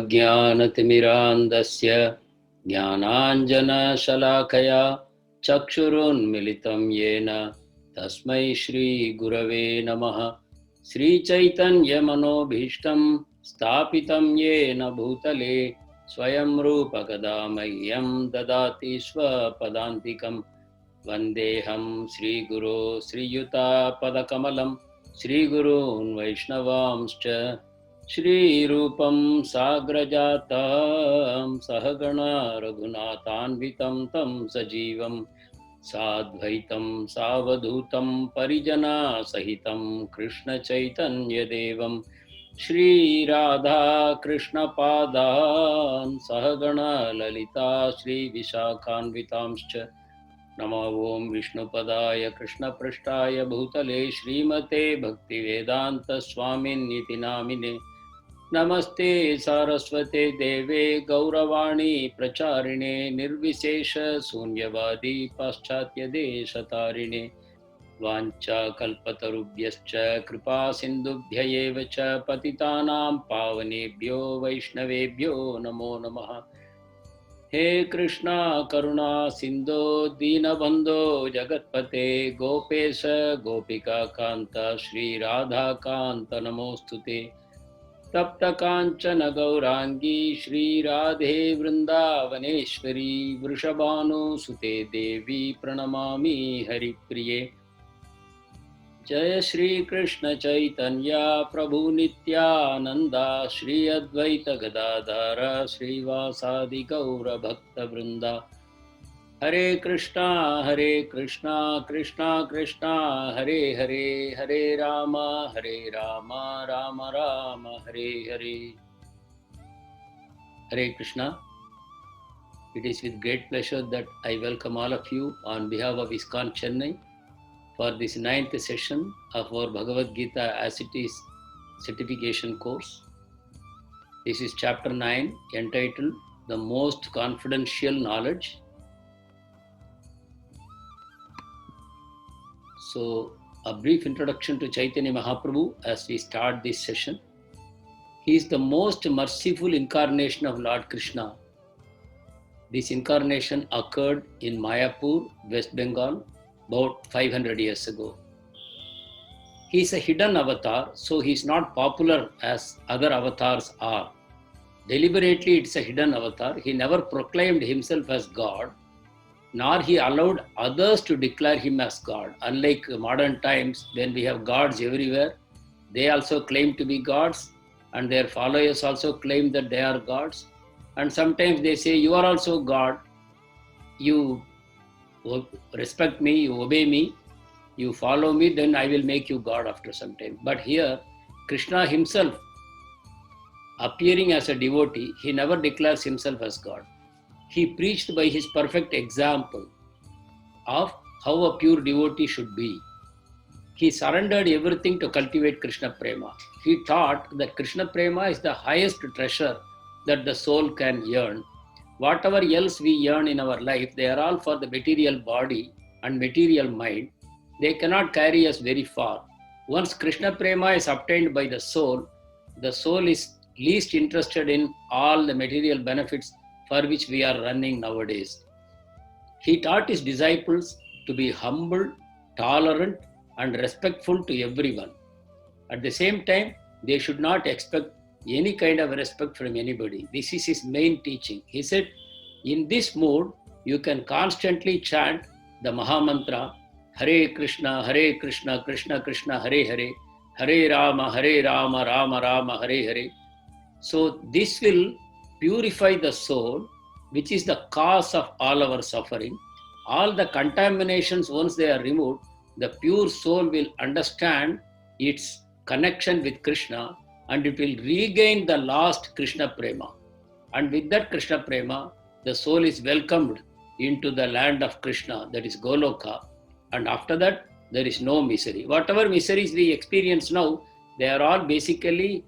अज्ञानतिमिरान्धस्य ज्ञानाञ्जनशलाकया चक्षुरुन्मिलितं येन तस्मै श्रीगुरवे नमः। श्रीचैतन्यमनोभीष्टं स्थापितं येन भूतले स्वयं रूपकदा मह्यं ददाति स्वपदान्तिकं। वन्देऽहं श्रीगुरो श्रीयुतापदकमलं श्रीगुरून् वैष्णवांश्च श्रीरूपं साग्रजातं सहगणा रघुनाथान्वितं तं सजीवं साद्वैतं सावधूतं परिजनसहितं कृष्णचैतन्यदेवं श्रीराधा कृष्णपादान् सहगणा ललिता श्रीविशाखान्वितांश्च। नमो ओं विष्णुपदाय कृष्णपृष्ठाय भूतले श्रीमते भक्तिवेदान्तस्वामिन्निति नामिने। नमस्ते सारस्वते देवे गौरवाणी प्रचारिणे निर्विशेष शून्यवादी पाश्चात्यदेशतारिणे। वाञ्छाकल्पतरुभ्यश्च कृपा सिन्धुभ्य एव च पतितानां पावनेभ्यो वैष्णवेभ्यो नमो नमः। हे कृष्णा करुणा सिन्धो दीनबन्धो जगत्पते गोपेश गोपिका कान्त श्रीराधाकान्त नमोऽस्तुते। तप्त काञ्चन गौरांगी श्रीराधे वृन्दावनेश्वरी वृषभानुसुते देवी प्रणमामि हरिप्रिये। जय श्री कृष्ण चैतन्य प्रभु नित्यानंदा श्री अद्वैत गदाधर श्रीवासादि गौर भक्त वृंदा। हरे Krishna Krishna Krishna Hare Hare Hare Ram Ram Ram Hare Hare. Hare Krishna. It is with great pleasure that I welcome all of you on behalf of ISKCON Chennai for this 9th session of our Bhagavad Gita as it is certification course. This is chapter 9 entitled The Most Confidential Knowledge. So, a brief introduction to Chaitanya Mahaprabhu as we start this session. He is the most merciful incarnation of Lord Krishna. This incarnation occurred in Mayapur, West Bengal, about 500 years ago. He is a hidden avatar, so he is not popular as other avatars are. Deliberately, it's a hidden avatar. He never proclaimed himself as God, nor he allowed others to declare him as God. Unlike modern times, when we have gods everywhere, they also claim to be gods, and their followers also claim that they are gods. And sometimes they say, you are also God. You respect me, you obey me, you follow me, then I will make you God after some time. But here, Krishna himself, appearing as a devotee, he never declares himself as God. He preached by his perfect example of how a pure devotee should be. He surrendered everything to cultivate Krishna Prema. He taught that Krishna Prema is the highest treasure that the soul can yearn. Whatever else we yearn in our life, they are all for the material body and material mind. They cannot carry us very far. Once Krishna Prema is obtained by the soul is least interested in all the material benefits for which we are running nowadays. He taught his disciples to be humble, tolerant, and respectful to everyone. At the same time, they should not expect any kind of respect from anybody. This is his main teaching. He said, in this mood, you can constantly chant the Mahamantra, Hare Krishna, Krishna Krishna, Hare Hare, Hare Rama, Rama Rama, Hare Hare. So this will purify the soul, which is the cause of all our suffering. All the contaminations, once they are removed, the pure soul will understand its connection with Krishna, and it will regain the lost Krishna Prema. And with that Krishna Prema, the soul is welcomed into the land of Krishna, that is Goloka. And after that, there is no misery. Whatever miseries we experience now, they are all basically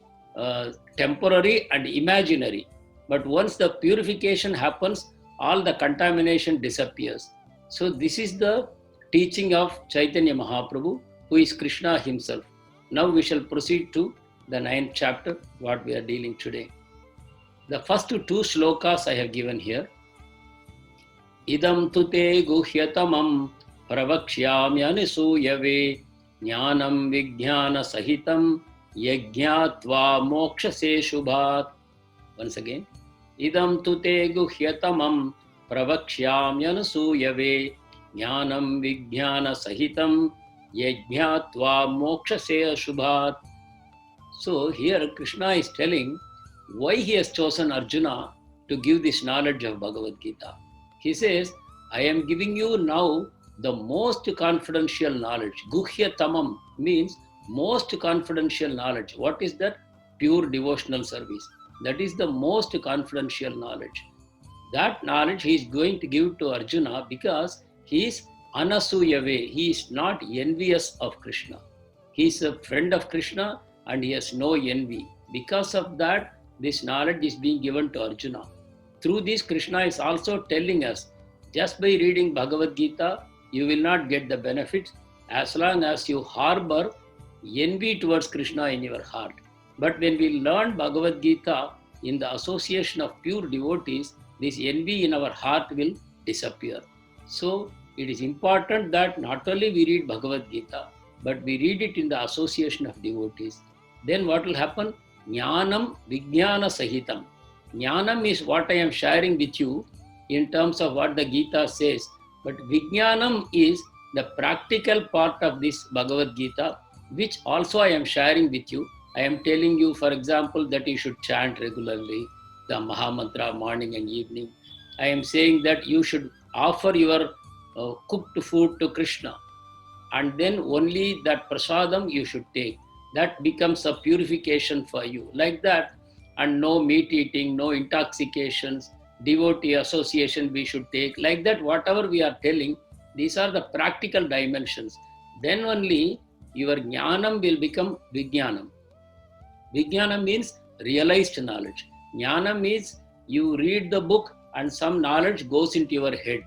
temporary and imaginary. But once the purification happens, all the contamination disappears. So this is the teaching of Chaitanya Mahaprabhu, who is Krishna himself. Now we shall proceed to the 9th chapter, what we are dealing today. The first two shlokas I have given here. Idam tu te guhyatamam pravakshyamyanusuyave jnanam vijnana sahitam yajñatva mokshase shubhat. Once again. Idam tu te guhyatamam pravakshyamyanusuyave jnanam vijnana sahitam yajñatva mokshase shubhat. So here Krishna is telling why he has chosen Arjuna to give this knowledge of Bhagavad Gita. He says, I am giving you now the most confidential knowledge. Guhya tamam means most confidential knowledge. What is that? Pure devotional service. That is the most confidential knowledge. That knowledge he is going to give to Arjuna because he is anasuyave. He is not envious of Krishna. He is a friend of Krishna and he has no envy. Because of that, this knowledge is being given to Arjuna. Through this, Krishna is also telling us, just by reading Bhagavad Gita, you will not get the benefits as long as you harbor envy towards Krishna in your heart. But when we learn Bhagavad Gita in the association of pure devotees, this envy in our heart will disappear. So it is important that not only we read Bhagavad Gita, but we read it in the association of devotees. Then what will happen? Jnanam vijnana sahitam. Jnanam is what I am sharing with you in terms of what the Gita says. But vijnanam is the practical part of this Bhagavad Gita, which also I am sharing with you. I am telling you, for example, that you should chant regularly the Mahamantra morning and evening. I am saying that you should offer your cooked food to Krishna. And then only that prasadam you should take. That becomes a purification for you. Like that, and no meat eating, no intoxications, devotee association we should take. Like that, whatever we are telling, these are the practical dimensions. Then only your jnanam will become vijnanam. Vijnanam means realized knowledge. Jnana means you read the book and some knowledge goes into your head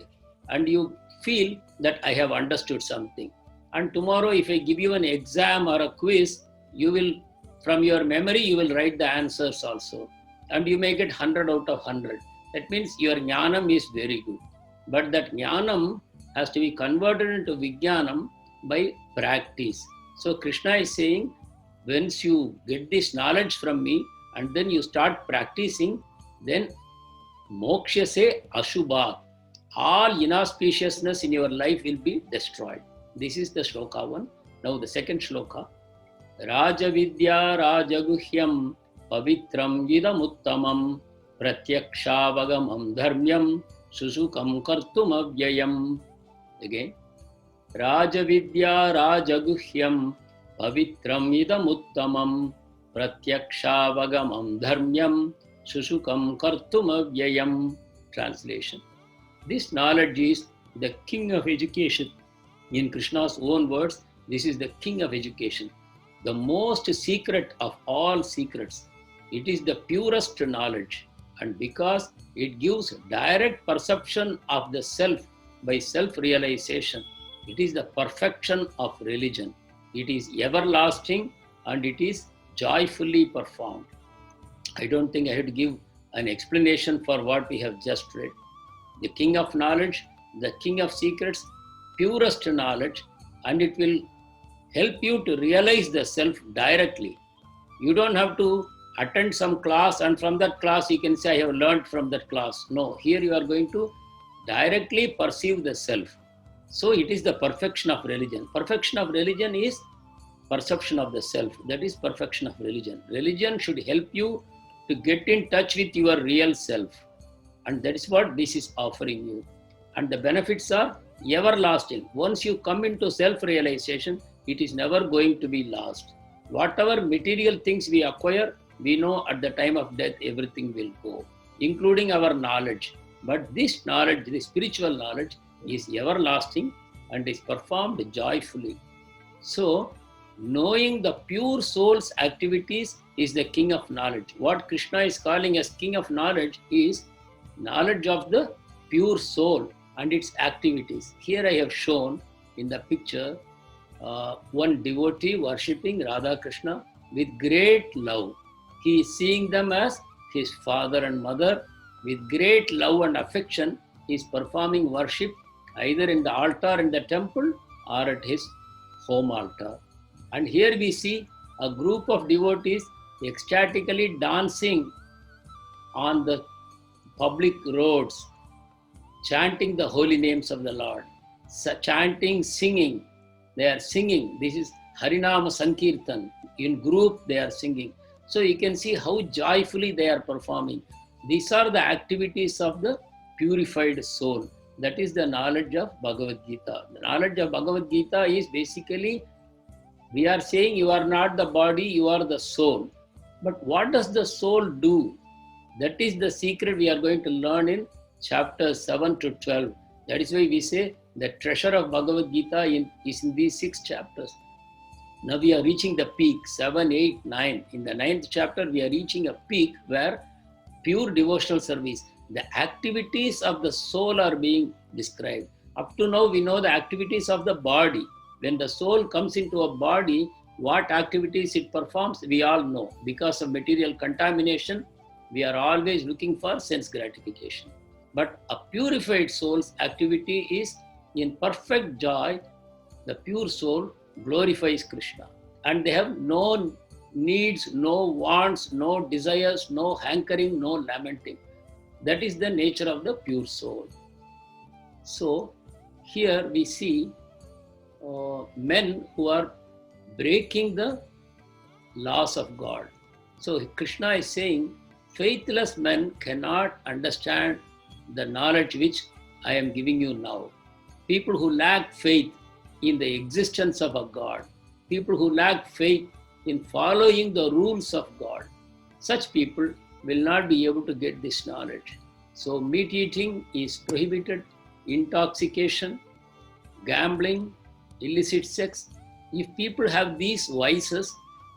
and you feel that I have understood something. And tomorrow if I give you an exam or a quiz, you will, from your memory, you will write the answers also. And you may get 100 out of 100. That means your jnanam is very good. But that jnanam has to be converted into vijnanam by practice. So Krishna is saying, once you get this knowledge from me and then you start practicing, then mokshase ashubha. All inauspiciousness in your life will be destroyed. This is the shloka 1. Now the second shloka. Rajavidya rajaguhyam pavitram idamuttamam pratyakshaavagamam dharmyam susukam kartum avyayam. Again. Rajavidya rajaguhyam pavitram idamuttamam pratyakshaavagamam dharmyam susukam kartum avyayam. Translation. This knowledge is the king of education. In Krishna's own words, this is the king of education. The most secret of all secrets. It is the purest knowledge. And because it gives direct perception of the self by self-realization, it is the perfection of religion. It is everlasting and it is joyfully performed. I don't think I have to give an explanation for what we have just read. The king of knowledge, the king of secrets, purest knowledge, and it will help you to realize the self directly. You don't have to attend some class and from that class you can say I have learned from that class. No, here you are going to directly perceive the self. So it is the perfection of religion. Perfection of religion is perception of the self. That is perfection of religion. Religion should help you to get in touch with your real self. And that is what this is offering you. And the benefits are everlasting. Once you come into self-realization, it is never going to be lost. Whatever material things we acquire, we know at the time of death, everything will go, including our knowledge. But this knowledge, the spiritual knowledge, is everlasting and is performed joyfully. So, knowing the pure soul's activities is the king of knowledge. What Krishna is calling as king of knowledge is knowledge of the pure soul and its activities. Here I have shown in the picture one devotee worshipping Radha Krishna with great love. He is seeing them as his father and mother, with great love and affection, he is performing worship either in the altar in the temple or at his home altar. And here we see a group of devotees ecstatically dancing on the public roads, chanting the holy names of the Lord, chanting, singing. They are singing. This is Harinama Sankirtan. In group, they are singing. So you can see how joyfully they are performing. These are the activities of the purified soul. That is the knowledge of Bhagavad Gita. The knowledge of Bhagavad Gita is basically, we are saying you are not the body, you are the soul. But what does the soul do? That is the secret we are going to learn in chapters 7 to 12. That is why we say the treasure of Bhagavad Gita is in these 6 chapters. Now we are reaching the peak, 7, 8, 9. In the 9th chapter, we are reaching a peak where pure devotional service, the activities of the soul are being described. Up to now, we know the activities of the body. When the soul comes into a body, what activities it performs, we all know. Because of material contamination, we are always looking for sense gratification. But a purified soul's activity is in perfect joy. The pure soul glorifies Krishna. And they have no needs, no wants, no desires, no hankering, no lamenting. That is the nature of the pure soul. So here we see men who are breaking the laws of God. So Krishna is saying, faithless men cannot understand the knowledge which I am giving you now. People who lack faith in the existence of a God, people who lack faith in following the rules of God, such people will not be able to get this knowledge. So meat eating is prohibited, intoxication, gambling, illicit sex. If people have these vices,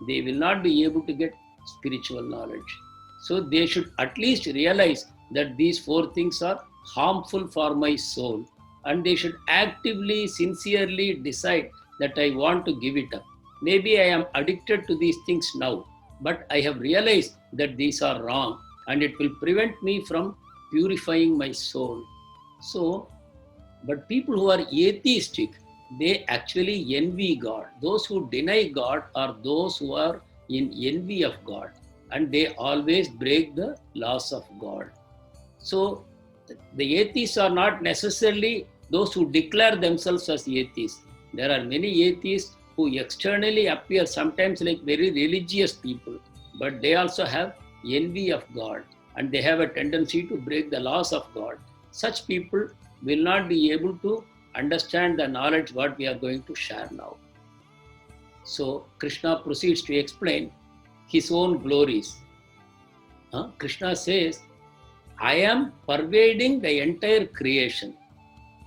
they will not be able to get spiritual knowledge. So they should at least realize that these 4 things are harmful for my soul, and they should actively, sincerely decide that I want to give it up. Maybe I am addicted to these things now, but I have realized that these are wrong and it will prevent me from purifying my soul. So, but people who are atheistic, they actually envy God. Those who deny God are those who are in envy of God, and they always break the laws of God. So the atheists are not necessarily those who declare themselves as atheists. There are many atheists who externally appear sometimes like very religious people, but they also have envy of God and they have a tendency to break the laws of God. Such people will not be able to understand the knowledge what we are going to share now. So Krishna proceeds to explain his own glories. Krishna says, I am pervading the entire creation.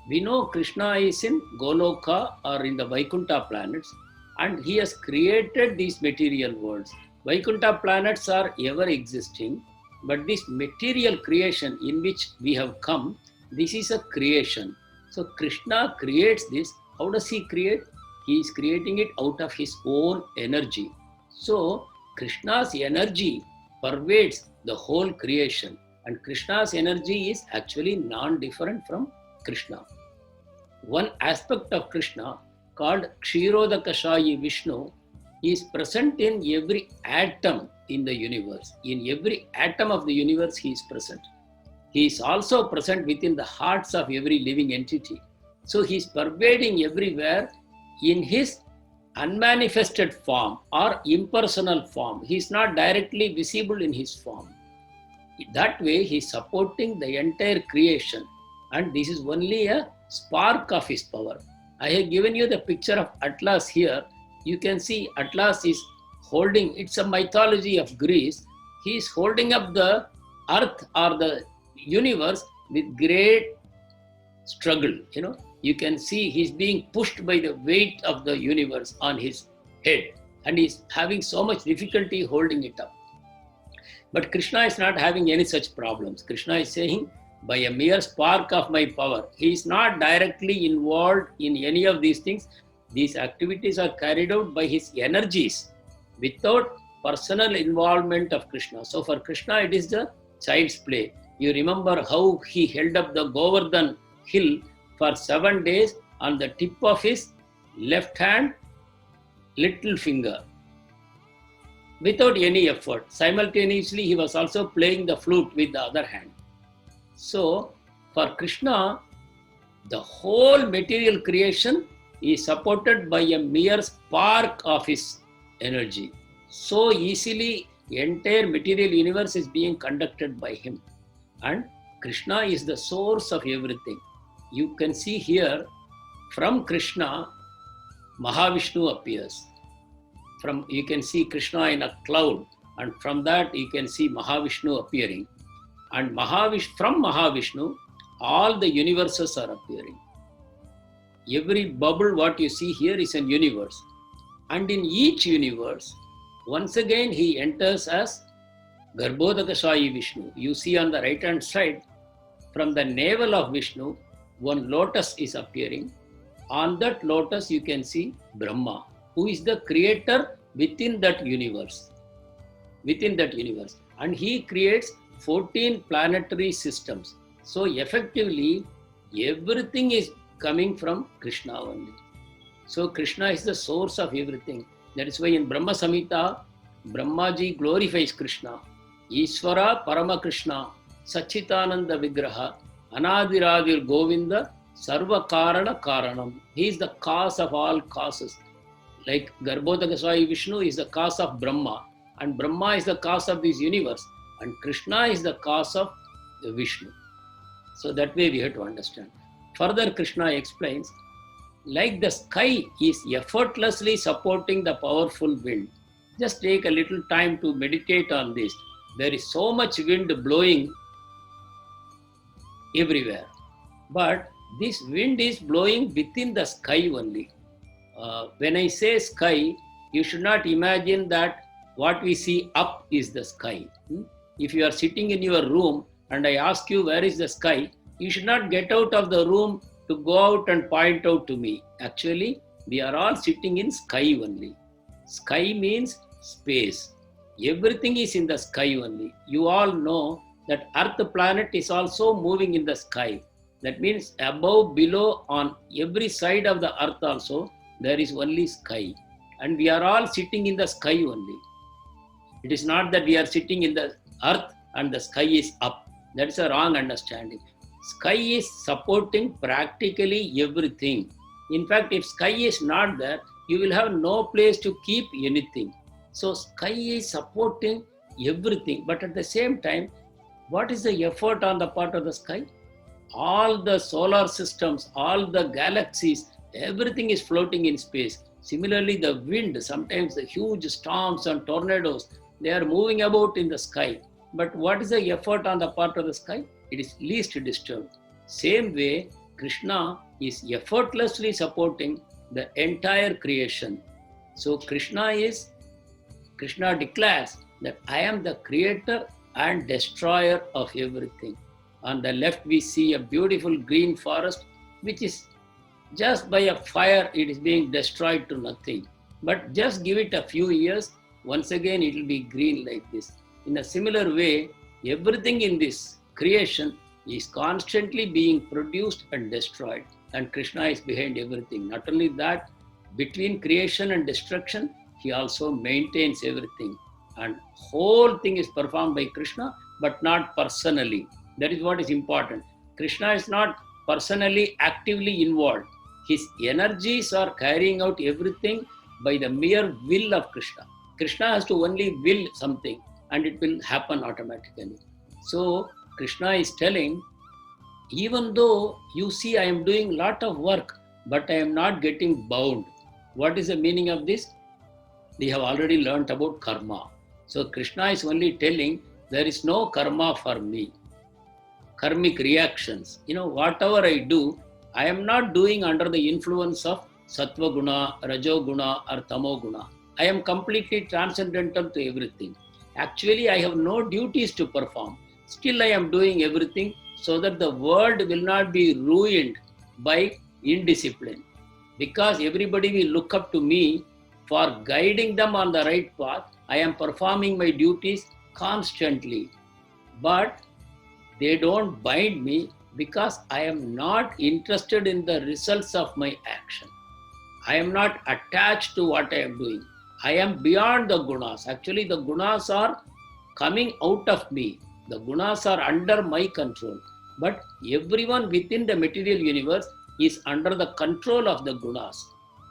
We know Krishna is in Goloka or in the Vaikuntha planets, and he has created these material worlds. Vaikuntha planets are ever existing, but this material creation in which we have come, this is a creation. So Krishna creates this. How does he create? He is creating it out of his own energy. So Krishna's energy pervades the whole creation, and Krishna's energy is actually non-different from Krishna. One aspect of Krishna called Kshirodakashayi Vishnu is present in every atom in the universe. In every atom of the universe he is present. He is also present within the hearts of every living entity. So he is pervading everywhere in his unmanifested form or impersonal form. He is not directly visible in his form. That way he is supporting the entire creation, and this is only a spark of his power. I have given you the picture of Atlas here. You can see Atlas is holding, it's a mythology of Greece. He is holding up the earth or the universe with great struggle. You can see he's being pushed by the weight of the universe on his head, and he's having so much difficulty holding it up. But Krishna is not having any such problems. Krishna is saying, by a mere spark of my power, he is not directly involved in any of these things. These activities are carried out by his energies without personal involvement of Krishna. So for Krishna, it is the child's play. You remember how he held up the Govardhan hill for 7 days on the tip of his left hand, little finger, without any effort. Simultaneously, he was also playing the flute with the other hand. So for Krishna, the whole material creation is supported by a mere spark of his energy. So easily, the entire material universe is being conducted by him. And Krishna is the source of everything. You can see here, from Krishna, Mahavishnu appears. You can see Krishna in a cloud, and from that you can see Mahavishnu appearing. And from Mahavishnu, all the universes are appearing. Every bubble what you see here is an universe. And in each universe, once again he enters as Garbhodakashayi Vishnu. You see on the right hand side, from the navel of Vishnu, one lotus is appearing. On that lotus you can see Brahma, who is the creator within that universe. And he creates 14 planetary systems. So effectively, everything is coming from Krishna only. So Krishna is the source of everything. That is why in Brahma Samhita, Brahmaji glorifies Krishna. Ishvara Parama Krishna, Sachitananda Vigraha, Anadiradir Govinda, Sarva Karana Karanam. He is the cause of all causes. Like Garbhodakashayi Vishnu is the cause of Brahma, and Brahma is the cause of this universe, and Krishna is the cause of the Vishnu. So that way we have to understand. Further, Krishna explains, like the sky is effortlessly supporting the powerful wind. Just take a little time to meditate on this. There is so much wind blowing everywhere. But this wind is blowing within the sky only. When I say sky, you should not imagine that what we see up is the sky. If you are sitting in your room and I ask you where is the sky, you should not get out of the room to go out and point out to me. Actually, we are all sitting in sky only. Sky means space. Everything is in the sky only. You all know that Earth planet is also moving in the sky. That means above, below, on every side of the Earth also, there is only sky. And we are all sitting in the sky only. It is not that we are sitting in the Earth and the sky is up. That is a wrong understanding. Sky is supporting practically everything. In fact, if sky is not there, you will have no place to keep anything. So sky is supporting everything. But at the same time, what is the effort on the part of the sky? All the solar systems, all the galaxies, everything is floating in space. Similarly, the wind, sometimes the huge storms and tornadoes, they are moving about in the sky. But what is the effort on the part of the sky? It is least disturbed. Same way, Krishna is effortlessly supporting the entire creation. So Krishna declares that I am the creator and destroyer of everything. On the left, we see a beautiful green forest, which is just by a fire, it is being destroyed to nothing. But just give it a few years, once again, it will be green like this. In a similar way, everything in this creation is constantly being produced and destroyed. And Krishna is behind everything. Not only that, between creation and destruction, he also maintains everything. And whole thing is performed by Krishna, but not personally. That is what is important. Krishna is not personally actively involved. His energies are carrying out everything by the mere will of Krishna. Krishna has to only will something and it will happen automatically. So Krishna is telling, even though you see I am doing a lot of work, but I am not getting bound. What is the meaning of this? We have already learnt about karma. So Krishna is only telling, there is no karma for me. Karmic reactions. Whatever I do, I am not doing under the influence of Sattva Guna, Rajo Guna or Tamo Guna. I am completely transcendental to everything. Actually, I have no duties to perform. Still, I am doing everything so that the world will not be ruined by indiscipline. Because everybody will look up to me for guiding them on the right path. I am performing my duties constantly. But they don't bind me because I am not interested in the results of my action. I am not attached to what I am doing. I am beyond the gunas. Actually, the gunas are coming out of me. The gunas are under my control. But everyone within the material universe is under the control of the gunas.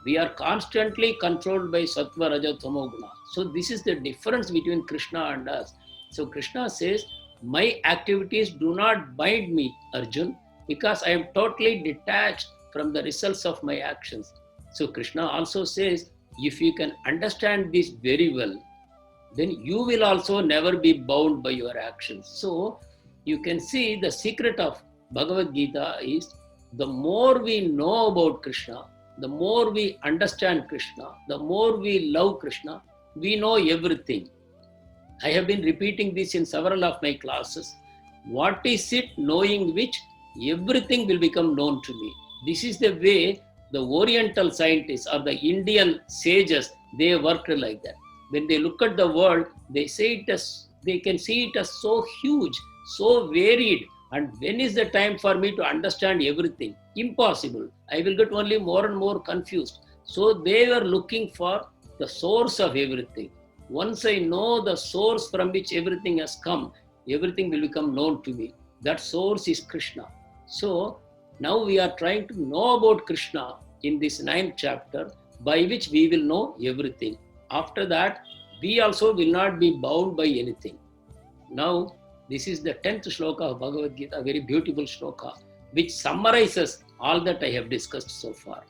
We are constantly controlled by sattva, raja, tamo guna. So this is the difference between Krishna and us. So Krishna says, my activities do not bind me, Arjun, because I am totally detached from the results of my actions. So Krishna also says, if you can understand this very well, then you will also never be bound by your actions. So you can see the secret of Bhagavad Gita is the more we know about Krishna, the more we understand Krishna, the more we love Krishna, we know everything. I have been repeating this in several of my classes. What is it knowing which everything will become known to me? This is the way the Oriental scientists or the Indian sages, they worked like that. When they look at the world, they say it as, they can see it as so huge, so varied. And when is the time for me to understand everything? Impossible. I will get only more and more confused. So they were looking for the source of everything. Once I know the source from which everything has come, everything will become known to me. That source is Krishna. So now we are trying to know about Krishna in this 9th chapter, by which we will know everything. After that, we also will not be bound by anything. Now, this is the 10th shloka of Bhagavad Gita, a very beautiful shloka, which summarizes all that I have discussed so far.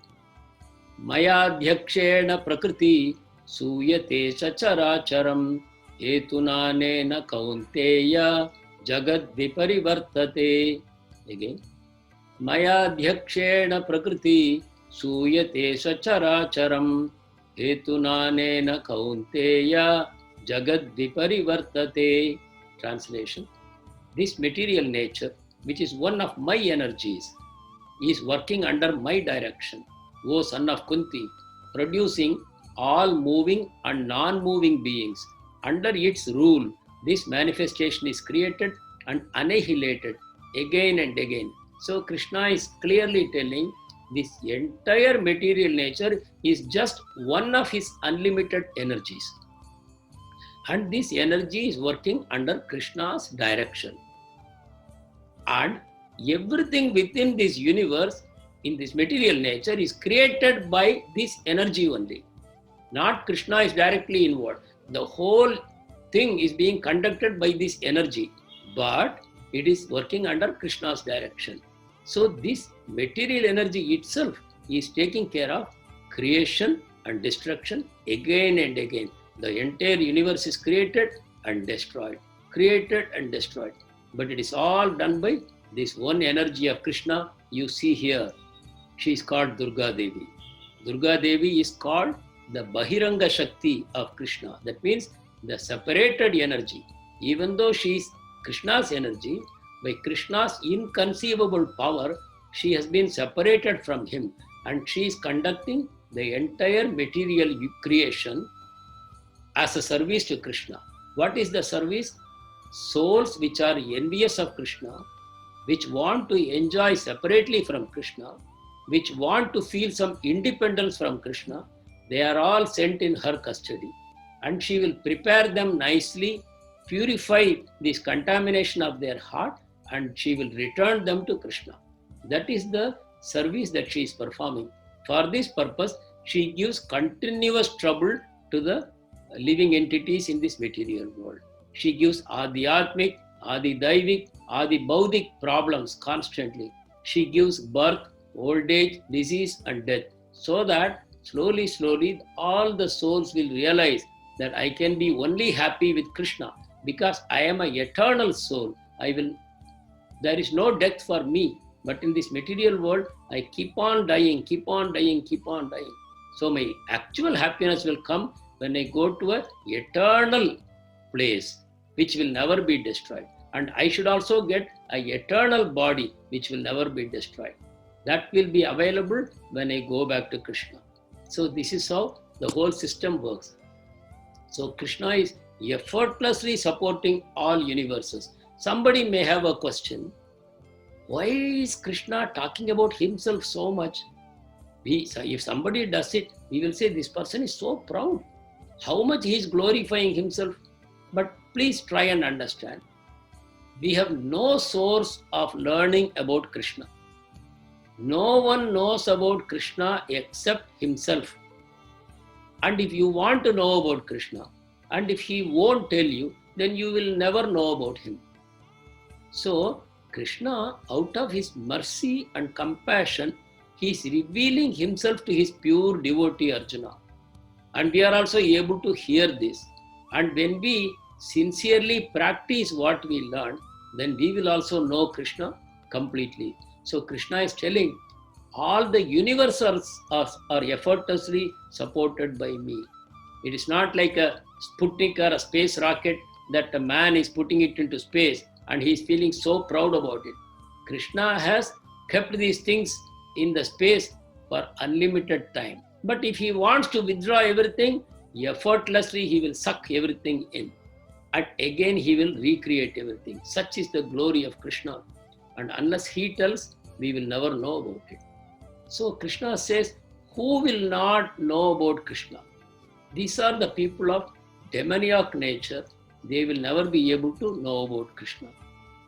Mayadhyakshena prakriti suyate sacharacharam etunanena kaunteya jagad viparivartate. Again. Mayadhyakshena prakriti suyate sacharacharam etunanena kaunteya jagad viparivartate. Translation. This material nature, which is one of my energies, is working under my direction, O son of Kunti, producing all moving and non-moving beings. Under its rule, this manifestation is created and annihilated again and again. So Krishna is clearly telling this entire material nature is just one of his unlimited energies. And this energy is working under Krishna's direction. And everything within this universe, in this material nature, is created by this energy only. Not Krishna is directly involved. The whole thing is being conducted by this energy, but it is working under Krishna's direction. So this material energy itself is taking care of creation and destruction again and again. The entire universe is created and destroyed, but it is all done by this one energy of Krishna. You see here, she is called Durga Devi. Durga Devi is called the Bahiranga Shakti of Krishna. That means the separated energy. Even though she is Krishna's energy, by Krishna's inconceivable power, she has been separated from him, and she is conducting the entire material creation as a service to Krishna. What is the service? Souls which are envious of Krishna, which want to enjoy separately from Krishna, which want to feel some independence from Krishna, they are all sent in her custody. And she will prepare them nicely, purify this contamination of their heart, and she will return them to Krishna. That is the service that she is performing. For this purpose, she gives continuous trouble to the living entities in this material world. She gives Adhyatmic, Adidhaivik, Adibaudik problems constantly. She gives birth, old age, disease, and death, so that slowly, all the souls will realize that I can be only happy with Krishna because I am an eternal soul. There is no death for me, but in this material world, I keep on dying. So my actual happiness will come when I go to an eternal place, which will never be destroyed. And I should also get an eternal body, which will never be destroyed. That will be available when I go back to Krishna. So this is how the whole system works. So Krishna is effortlessly supporting all universes. Somebody may have a question, why is Krishna talking about himself so much? If somebody does it, we will say this person is so proud. How much he is glorifying himself. But please try and understand. We have no source of learning about Krishna. No one knows about Krishna except himself. And if you want to know about Krishna, and if he won't tell you, then you will never know about him. So, Krishna, out of his mercy and compassion, he is revealing himself to his pure devotee Arjuna. And we are also able to hear this. And when we sincerely practice what we learn, then we will also know Krishna completely. So Krishna is telling, all the universes are effortlessly supported by me. It is not like a Sputnik or a space rocket that a man is putting it into space and he is feeling so proud about it. Krishna has kept these things in the space for unlimited time. But if he wants to withdraw everything, effortlessly he will suck everything in. And again he will recreate everything. Such is the glory of Krishna. And unless he tells, we will never know about it. So Krishna says, who will not know about Krishna? These are the people of demoniac nature. They will never be able to know about Krishna.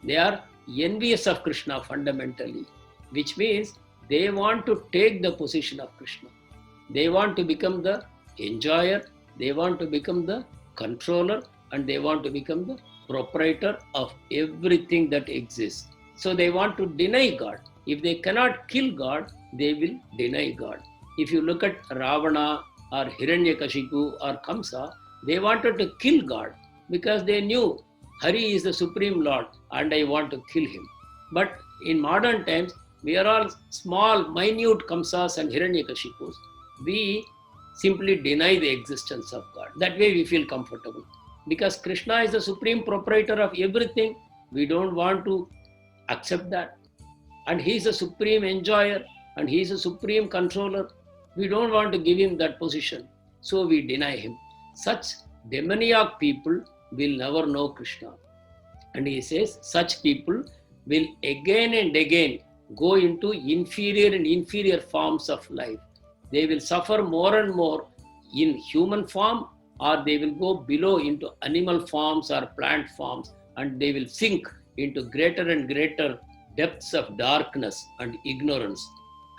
They are envious of Krishna fundamentally, which means they want to take the position of Krishna. They want to become the enjoyer, they want to become the controller, and they want to become the proprietor of everything that exists. So they want to deny God. If they cannot kill God, they will deny God. If you look at Ravana or Hiranyakashipu or Kamsa, they wanted to kill God because they knew Hari is the Supreme Lord and I want to kill him. But in modern times, we are all small, minute Kamsas and Hiranyakashipus. We simply deny the existence of God. That way we feel comfortable. Because Krishna is the supreme proprietor of everything, we don't want to accept that. And he is a supreme enjoyer and he is a supreme controller. We don't want to give him that position. So we deny him. Such demoniac people will never know Krishna. And he says, such people will again and again go into inferior and inferior forms of life. They will suffer more and more in human form, or they will go below into animal forms or plant forms, and they will sink into greater and greater depths of darkness and ignorance.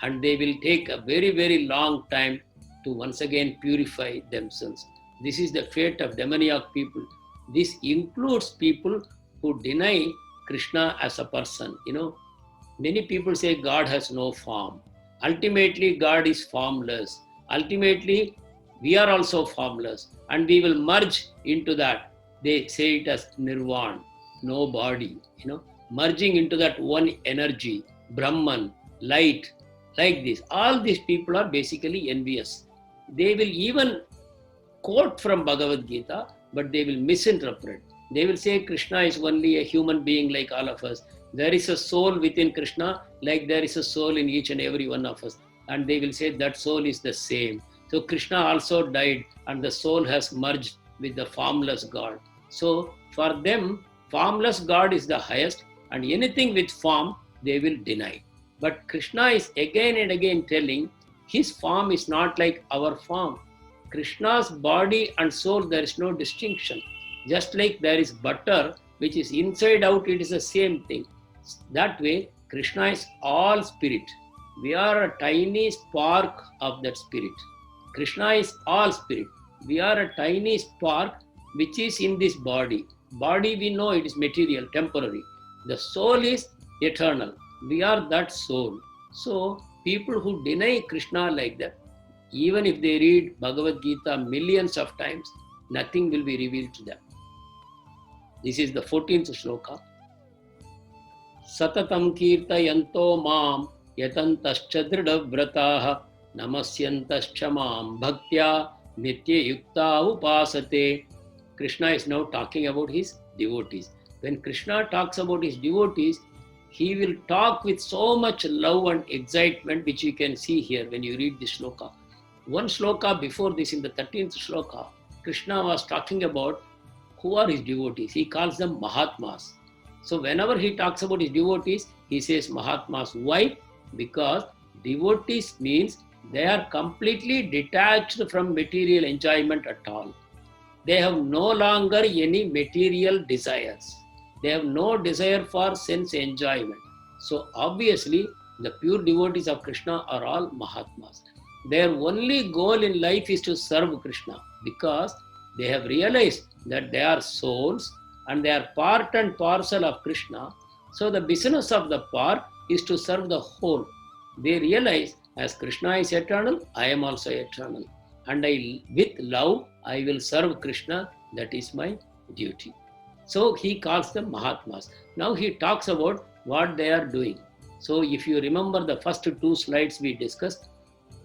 And they will take a very, very long time to once again purify themselves. This is the fate of demoniac people. This includes people who deny Krishna as a person. Many people say God has no form. Ultimately, God is formless. Ultimately, we are also formless. And we will merge into that. They say it as nirvana, no body. Merging into that one energy, Brahman, light, like this. All these people are basically envious. They will even quote from Bhagavad Gita, but they will misinterpret. They will say Krishna is only a human being like all of us. There is a soul within Krishna, like there is a soul in each and every one of us. And they will say that soul is the same. So Krishna also died and the soul has merged with the formless God. So for them, formless God is the highest, and anything with form, they will deny. But Krishna is again and again telling, his form is not like our form. Krishna's body and soul, there is no distinction. Just like there is butter, which is inside out, it is the same thing. That way, Krishna is all spirit. We are a tiny spark of that spirit. Krishna is all spirit. We are a tiny spark which is in this body. Body, we know it is material, temporary. The soul is eternal. We are that soul. So, people who deny Krishna like that, even if they read Bhagavad Gita millions of times, nothing will be revealed to them. This is the 14th shloka. Satatam kirtayanto mam yatantascha dridavratah namasyantascha mam bhaktya nitya yukta upasate. Krishna is now talking about his devotees. When Krishna talks about his devotees, he will talk with so much love and excitement, which you can see here when you read this shloka. One shloka before this, in the 13th shloka, Krishna was talking about who are his devotees. He calls them Mahatmas. So whenever he talks about his devotees, he says Mahatmas. Why? Because devotees means they are completely detached from material enjoyment at all. They have no longer any material desires. They have no desire for sense enjoyment. So obviously, the pure devotees of Krishna are all Mahatmas. Their only goal in life is to serve Krishna because they have realized that they are souls and they are part and parcel of Krishna. So the business of the part is to serve the whole. They realize as Krishna is eternal, I am also eternal. And with love, I will serve Krishna. That is my duty. So he calls them Mahatmas. Now he talks about what they are doing. So if you remember the first two slides we discussed,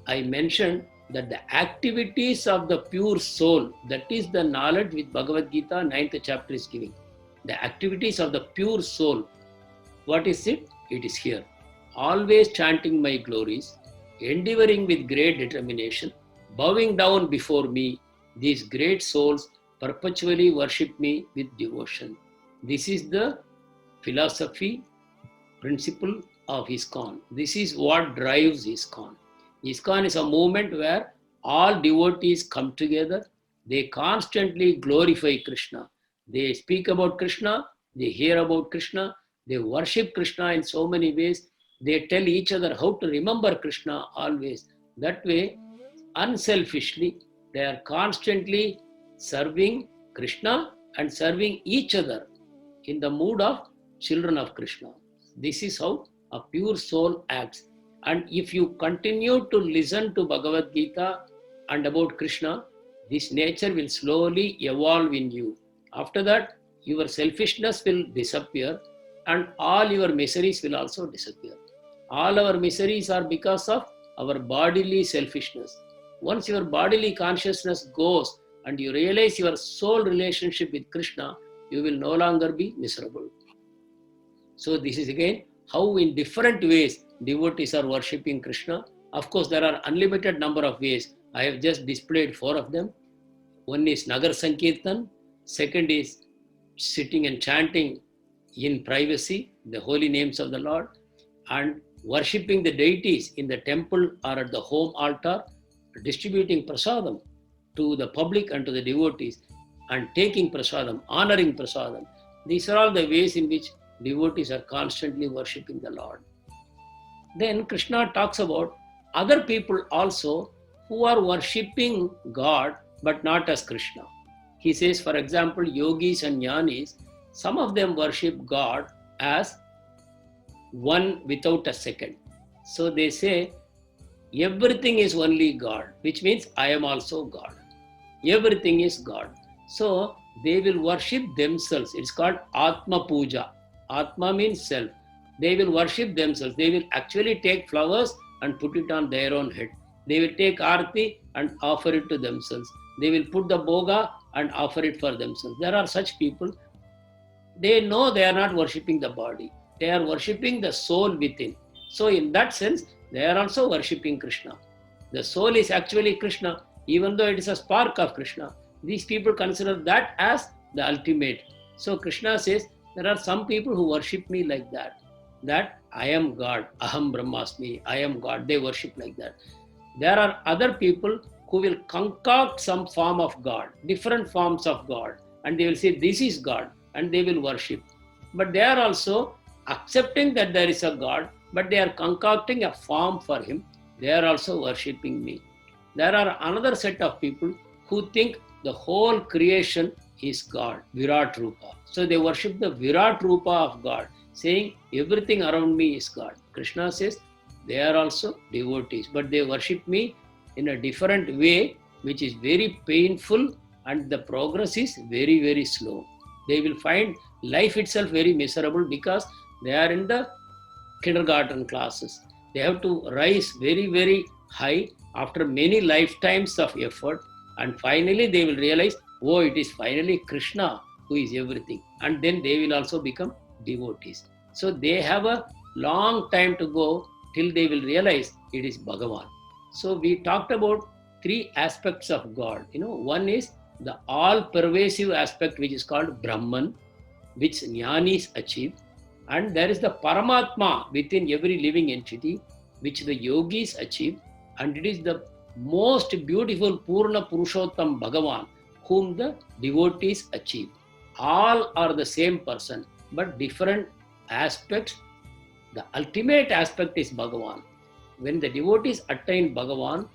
I mentioned that the activities of the pure soul, that is the knowledge which Bhagavad Gita 9th chapter is giving. The activities of the pure soul, what is it? It is here. Always chanting my glories, endeavoring with great determination, bowing down before me, these great souls perpetually worship me with devotion. This is the philosophy, principle of ISKCON. This is what drives ISKCON. ISKCON is a movement where all devotees come together. They constantly glorify Krishna. They speak about Krishna. They hear about Krishna. They worship Krishna in so many ways. They tell each other how to remember Krishna always. That way, unselfishly, they are constantly serving Krishna and serving each other in the mood of children of Krishna. This is how a pure soul acts. And if you continue to listen to Bhagavad Gita and about Krishna, this nature will slowly evolve in you. After that, your selfishness will disappear and all your miseries will also disappear. All our miseries are because of our bodily selfishness. Once your bodily consciousness goes and you realize your soul relationship with Krishna, you will no longer be miserable. So this is again how in different ways devotees are worshipping Krishna. Of course, there are unlimited number of ways. I have just displayed 4 of them. One is Nagar Sankirtan. Second is sitting and chanting in privacy the holy names of the Lord, and worshipping the deities in the temple or at the home altar, distributing prasadam to the public and to the devotees, and taking prasadam, honoring prasadam. These are all the ways in which devotees are constantly worshipping the Lord. Then Krishna talks about other people also who are worshipping God but not as Krishna. He says, for example, yogis and jnanis, some of them worship God as one without a second. So they say, everything is only God, which means I am also God. Everything is God. So they will worship themselves. It's called Atma Puja. Atma means self. They will worship themselves. They will actually take flowers and put it on their own head. They will take arti and offer it to themselves. They will put the boga and offer it for themselves. There are such people. They know they are not worshipping the body. They are worshipping the soul within. So in that sense, they are also worshipping Krishna. The soul is actually Krishna, even though it is a spark of Krishna. These people consider that as the ultimate. So Krishna says, there are some people who worship me like that. That I am God, Aham Brahmasmi, I am God. They worship like that. There are other people who will concoct some form of God, different forms of God, and they will say, this is God, and they will worship. But they are also accepting that there is a God, but they are concocting a form for him. They are also worshipping me. There are another set of people who think the whole creation is God, Virat Rupa. So they worship the Virat Rupa of God, saying everything around me is God. Krishna says they are also devotees, but they worship me in a different way, which is very painful, and the progress is very, very slow. They will find life itself very miserable because they are in the kindergarten classes. They have to rise very, very high after many lifetimes of effort, and finally they will realize, oh, it is finally Krishna who is everything. And then they will also become devotees. So they have a long time to go till they will realize it is Bhagavan. So we talked about 3 aspects of God. One is the all-pervasive aspect which is called Brahman, which Jnanis achieve, and there is the Paramatma within every living entity, which the yogis achieve, and it is the most beautiful Purna Purushottam Bhagavan, whom the devotees achieve. All are the same person, but different aspects. The ultimate aspect is Bhagavan. When the devotees attain Bhagavan,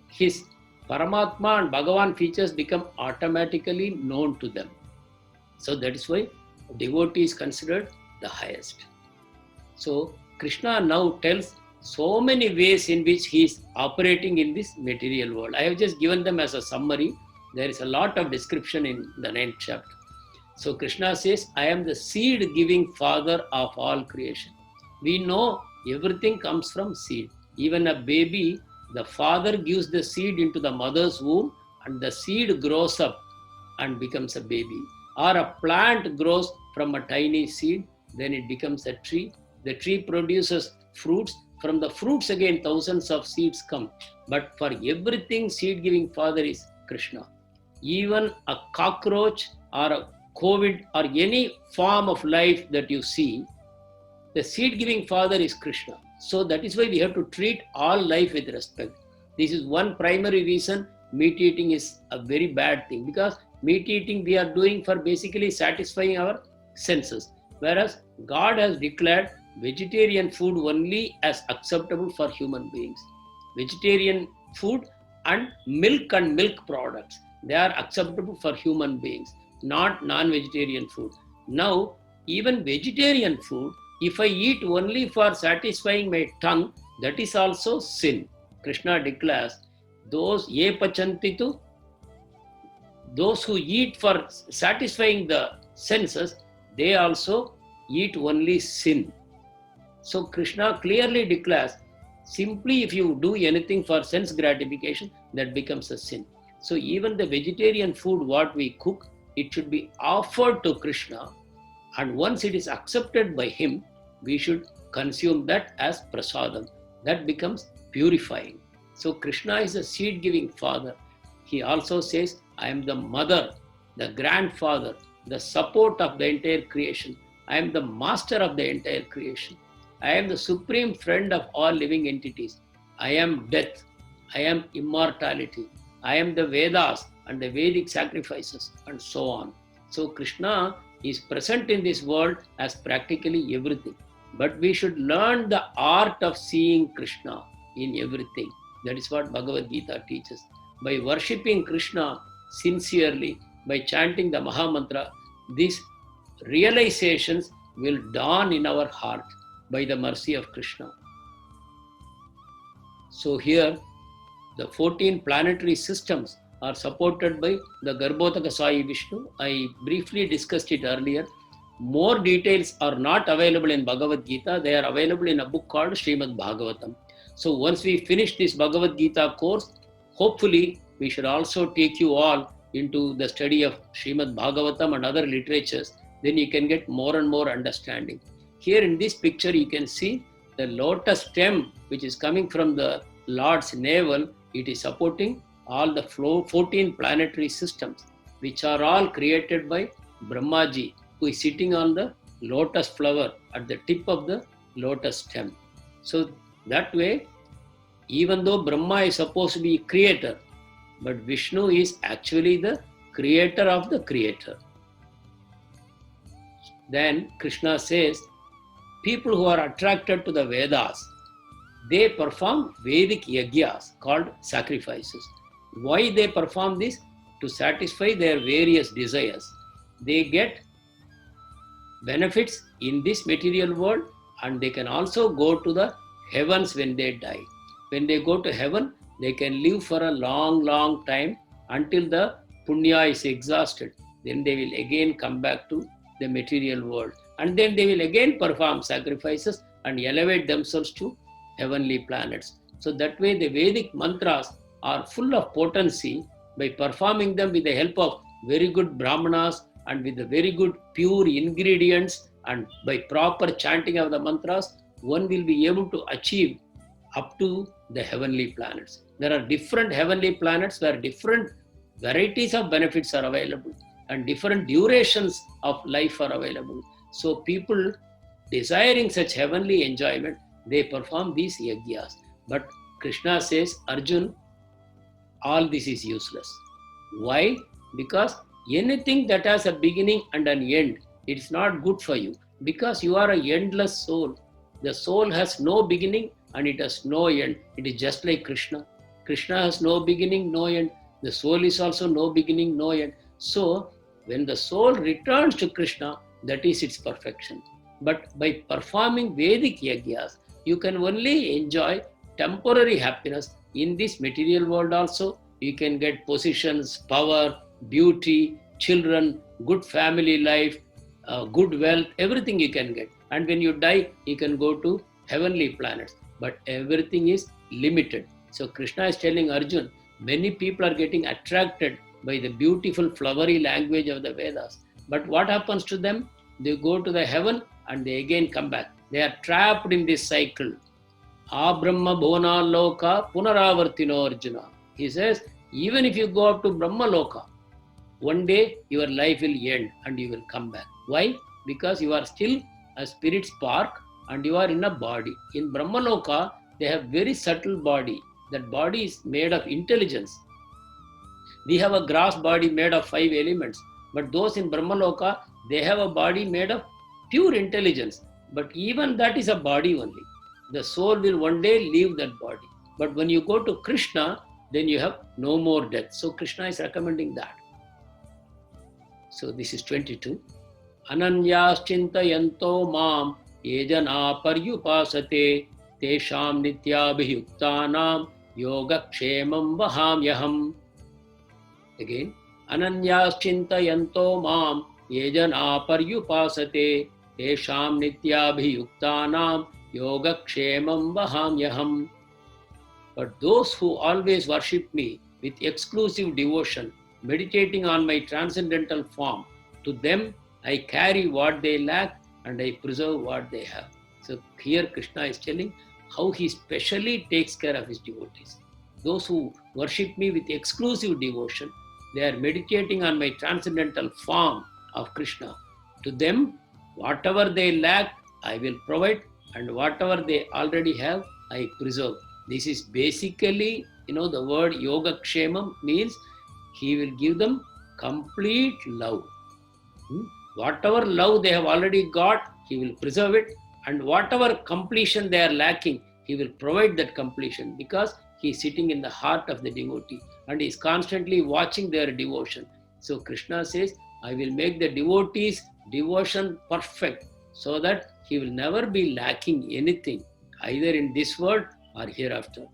his Paramatma and Bhagavan features become automatically known to them. So that is why devotee is considered the highest. So Krishna now tells so many ways in which he is operating in this material world. I have just given them as a summary. There is a lot of description in the 9th chapter. So Krishna says, I am the seed-giving father of all creation. We know everything comes from seed. Even a baby, the father gives the seed into the mother's womb and the seed grows up and becomes a baby. Or a plant grows from a tiny seed, then it becomes a tree. The tree produces fruits. From the fruits again, thousands of seeds come. But for everything, seed-giving father is Krishna. Even a cockroach or a COVID or any form of life that you see, the seed-giving father is Krishna. So that is why we have to treat all life with respect. This is one primary reason meat eating is a very bad thing, because meat eating we are doing for basically satisfying our senses. Whereas God has declared vegetarian food only as acceptable for human beings. Vegetarian food and milk products, they are acceptable for human beings, not non-vegetarian food. Now, even vegetarian food, if I eat only for satisfying my tongue, that is also sin. Krishna declares, those ye pachantitu, those who eat for satisfying the senses, they also eat only sin. So Krishna clearly declares, simply if you do anything for sense gratification, that becomes a sin. So even the vegetarian food what we cook, it should be offered to Krishna, and once it is accepted by him, we should consume that as prasadam. That becomes purifying. So Krishna is a seed-giving father. He also says, I am the mother, the grandfather, the support of the entire creation. I am the master of the entire creation. I am the supreme friend of all living entities. I am death. I am immortality. I am the Vedas and the Vedic sacrifices and so on. So Krishna is present in this world as practically everything. But we should learn the art of seeing Krishna in everything. That is what Bhagavad Gita teaches. By worshipping Krishna sincerely, by chanting the Mahamantra, these realizations will dawn in our heart by the mercy of Krishna. So here, the 14 planetary systems are supported by the Garbhodaka Sai Vishnu. I briefly discussed it earlier. More details are not available in Bhagavad Gita. They are available in a book called Srimad Bhagavatam. So once we finish this Bhagavad Gita course, hopefully we should also take you all into the study of Srimad Bhagavatam and other literatures. Then you can get more and more understanding. Here in this picture, you can see the lotus stem, which is coming from the Lord's navel. It is supporting all the 14 planetary systems, which are all created by Brahmaji, who is sitting on the lotus flower at the tip of the lotus stem. So that way, even though Brahma is supposed to be creator, but Vishnu is actually the creator of the creator. Then Krishna says, people who are attracted to the Vedas, they perform Vedic yagyas called sacrifices. Why they perform this? To satisfy their various desires. They get benefits in this material world, and they can also go to the heavens when they die. When they go to heaven, they can live for a long time until the punya is exhausted. Then they will again come back to the material world. And then they will again perform sacrifices and elevate themselves to heavenly planets. So that way the Vedic mantras are full of potency. By performing them with the help of very good brahmanas and with the very good pure ingredients, and by proper chanting of the mantras, one will be able to achieve up to the heavenly planets. There are different heavenly planets where different varieties of benefits are available and different durations of life are available. So people desiring such heavenly enjoyment, they perform these yajnas. But Krishna says, Arjun, all this is useless. Why? Because anything that has a beginning and an end, it's not good for you, because you are an endless soul. The soul has no beginning and it has no end. It is just like Krishna. Krishna has no beginning, no end. The soul is also no beginning, no end. So when the soul returns to Krishna, that is its perfection. But by performing Vedic yajnas, you can only enjoy temporary happiness in this material world also. You can get positions, power, beauty, children, good family life, good wealth, everything you can get. And when you die, you can go to heavenly planets. But everything is limited. So Krishna is telling Arjun, many people are getting attracted by the beautiful flowery language of the Vedas. But what happens to them? They go to the heaven and they again come back. They are trapped in this cycle. Abrahma Bhona Loka Punaravartino Arjuna. He says, even if you go up to Brahma Loka, one day your life will end and you will come back. Why? Because you are still a spirit spark and you are in a body. In Brahma Loka, they have very subtle body. That body is made of intelligence. We have a grass body made of 5 elements. But those in Brahma Loka, they have a body made of pure intelligence. But even that is a body only. The soul will one day leave that body. But when you go to Krishna, then you have no more death. So Krishna is recommending that. So this is 22. Ananyas chintayanto mam yejana paryupasate tesham nityabhiyuktanam yogakshemam vahamyaham. Again, Ananyas chintayanto mam yejana paryupasate tesham nityabhiyuktanam yogakshemam vahamyaham. But those who always worship me with exclusive devotion, meditating on my transcendental form, to them I carry what they lack and I preserve what they have. So here Krishna is telling how he specially takes care of his devotees. Those who worship me with exclusive devotion, they are meditating on my transcendental form of Krishna. To them, whatever they lack, I will provide, and whatever they already have, I preserve. This is basically, the word Yogakshemam means he will give them complete love. Whatever love they have already got, he will preserve it. And whatever completion they are lacking, he will provide that completion, because he is sitting in the heart of the devotee and he is constantly watching their devotion. So Krishna says, I will make the devotees' devotion perfect so that he will never be lacking anything, either in this world or hereafter.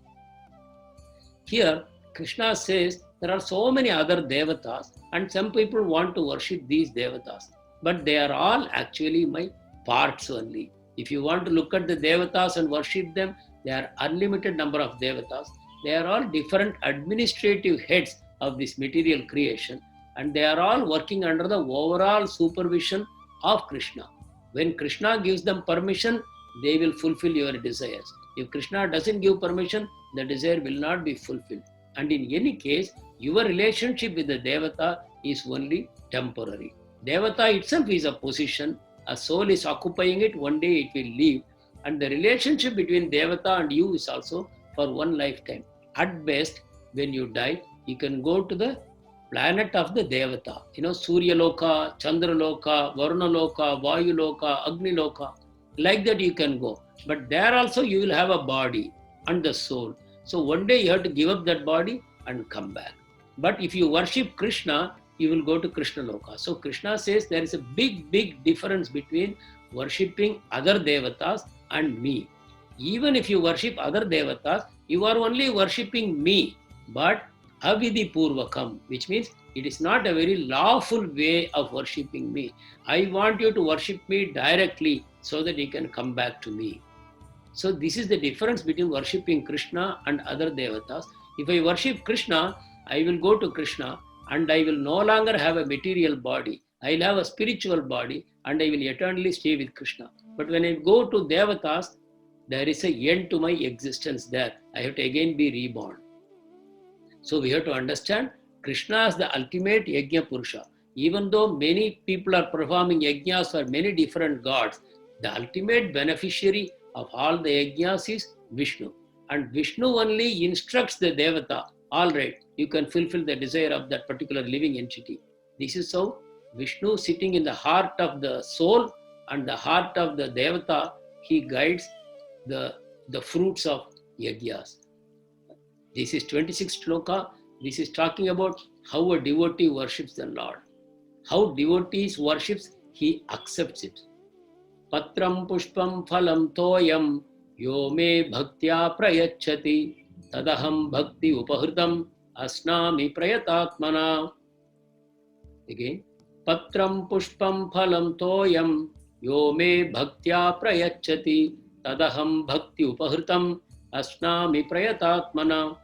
Here, Krishna says there are so many other devatas, and some people want to worship these devatas, but they are all actually my parts only. If you want to look at the devatas and worship them, there are unlimited number of devatas. They are all different administrative heads of this material creation, and they are all working under the overall supervision of Krishna. When Krishna gives them permission, they will fulfill your desires. If Krishna doesn't give permission, the desire will not be fulfilled. And in any case, your relationship with the Devata is only temporary. Devata itself is a position. A soul is occupying it, one day it will leave. And the relationship between Devata and you is also for one lifetime. At best, when you die, you can go to the planet of the Devata. Surya Loka, Chandra Loka, Varuna Loka, Vayu Loka, Agni Loka. Like that you can go. But there also you will have a body and the soul. So one day you have to give up that body and come back. But if you worship Krishna, you will go to Krishna Loka. So Krishna says there is a big difference between worshipping other devatas and me. Even if you worship other devatas, you are only worshipping me, but avidhi purvakam, which means it is not a very lawful way of worshipping me. I want you to worship me directly so that you can come back to me. So this is the difference between worshipping Krishna and other devatas. If I worship Krishna, I will go to Krishna and I will no longer have a material body. I will have a spiritual body and I will eternally stay with Krishna. But when I go to devatas, there is an end to my existence there. I have to again be reborn. So we have to understand Krishna is the ultimate Yajna Purusha. Even though many people are performing yajnas for many different gods, the ultimate beneficiary of all the yajnas is Vishnu. And Vishnu only instructs the Devata, all right, you can fulfill the desire of that particular living entity. This is how Vishnu, sitting in the heart of the soul and the heart of the Devata, he guides the fruits of yajnas. This is 26th shloka. This is talking about how a devotee worships the Lord. How devotees worships, he accepts it. Patram pushpam phalam toyam yo me bhaktya prayachati tadaham bhakti upahritam asnami prayatatmana. Again. Patram pushpam phalam toyam yo me bhaktya prayachati tadaham bhakti upahritam asnami prayatatmana.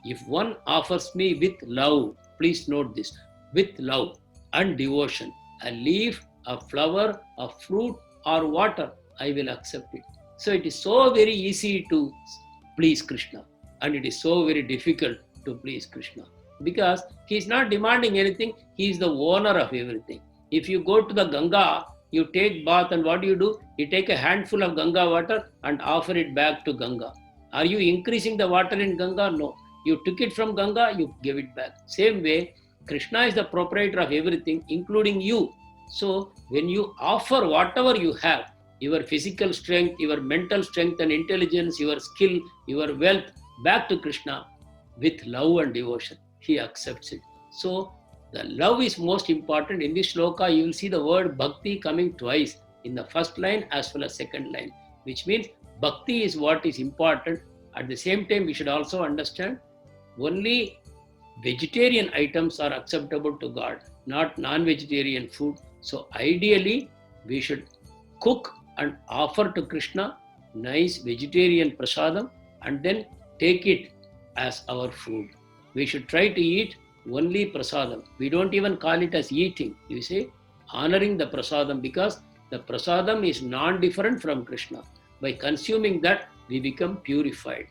If one offers me with love, please note this, with love and devotion, a leaf, a flower, a fruit, or water, I will accept it. So it is so very easy to please Krishna, and it is so very difficult to please Krishna, because he is not demanding anything, he is the owner of everything. If you go to the Ganga, you take bath, and what do? You take a handful of Ganga water and offer it back to Ganga. Are you increasing the water in Ganga? No. You took it from Ganga, you gave it back. Same way, Krishna is the proprietor of everything, including you. So when you offer whatever you have, your physical strength, your mental strength and intelligence, your skill, your wealth, back to Krishna with love and devotion, he accepts it. So the love is most important. In this shloka, you will see the word bhakti coming twice, in the first line as well as second line, which means bhakti is what is important. At the same time, we should also understand only vegetarian items are acceptable to God, not non-vegetarian food. So ideally, we should cook and offer to Krishna nice vegetarian prasadam and then take it as our food. We should try to eat only prasadam. We don't even call it as eating. You say honoring the prasadam, because the prasadam is non-different from Krishna. By consuming that, we become purified.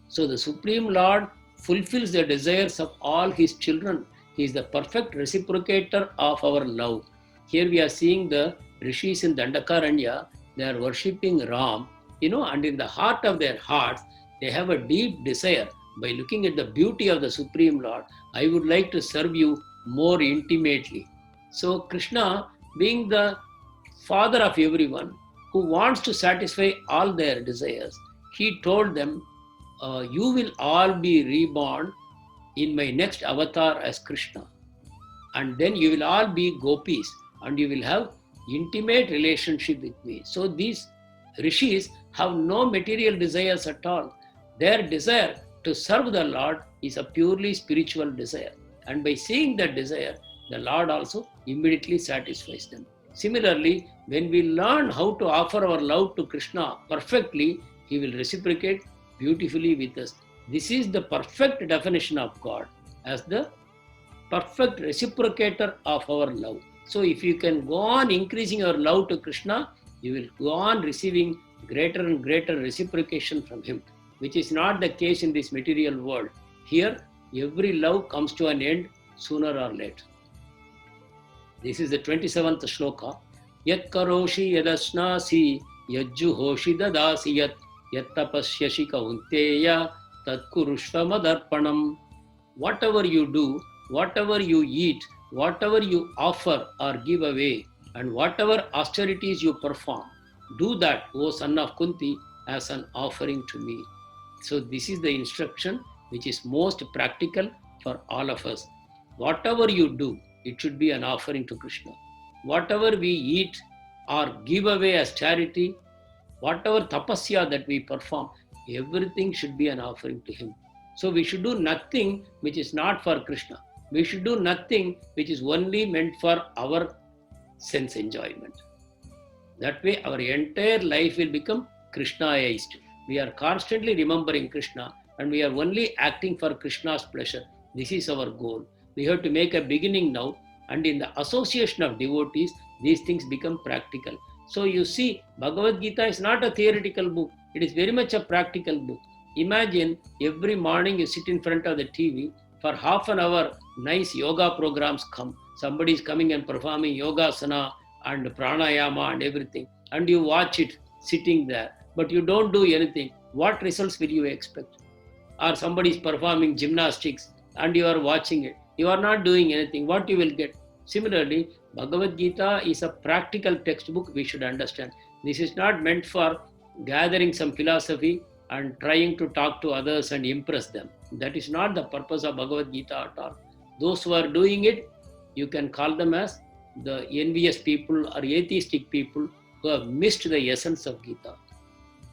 So the Supreme Lord fulfills the desires of all his children. He is the perfect reciprocator of our love. Here we are seeing the rishis in Dandakaranya, they are worshipping Ram, and in the heart of their hearts, they have a deep desire. By looking at the beauty of the Supreme Lord, I would like to serve you more intimately. So Krishna, being the father of everyone, who wants to satisfy all their desires, he told them, you will all be reborn in my next avatar as Krishna. And then you will all be gopis and you will have intimate relationship with me. So these rishis have no material desires at all. Their desire to serve the Lord is a purely spiritual desire. And by seeing that desire, the Lord also immediately satisfies them. Similarly, when we learn how to offer our love to Krishna perfectly, he will reciprocate beautifully with us. This is the perfect definition of God, as the perfect reciprocator of our love. So if you can go on increasing your love to Krishna, you will go on receiving greater and greater reciprocation from him, which is not the case in this material world. Here, every love comes to an end sooner or later. This is the 27th shloka. Yat karoshi yadasnasi yajjuhoshi dadasi yat yattapasyashi kaunteya tat kurushva madarpanam. Whatever you do, whatever you eat, whatever you offer or give away, and whatever austerities you perform, do that, O son of Kunti, as an offering to me. So this is the instruction which is most practical for all of us. Whatever you do, it should be an offering to Krishna. Whatever we eat or give away as charity, whatever tapasya that we perform, everything should be an offering to him. So we should do nothing which is not for Krishna. We should do nothing which is only meant for our sense enjoyment. That way our entire life will become Krishnaized. We are constantly remembering Krishna and we are only acting for Krishna's pleasure. This is our goal. We have to make a beginning now, and in the association of devotees, these things become practical. So you see, Bhagavad Gita is not a theoretical book. It is very much a practical book. Imagine every morning you sit in front of the TV For half an hour, nice yoga programs come. Somebody is coming and performing yogasana and pranayama and everything. And you watch it sitting there. But you don't do anything. What results will you expect? Or somebody is performing gymnastics and you are watching it. You are not doing anything. What you will get? Similarly, Bhagavad Gita is a practical textbook we should understand. This is not meant for gathering some philosophy and trying to talk to others and impress them. That is not the purpose of Bhagavad Gita at all. Those who are doing it, you can call them as the envious people or atheistic people who have missed the essence of Gita.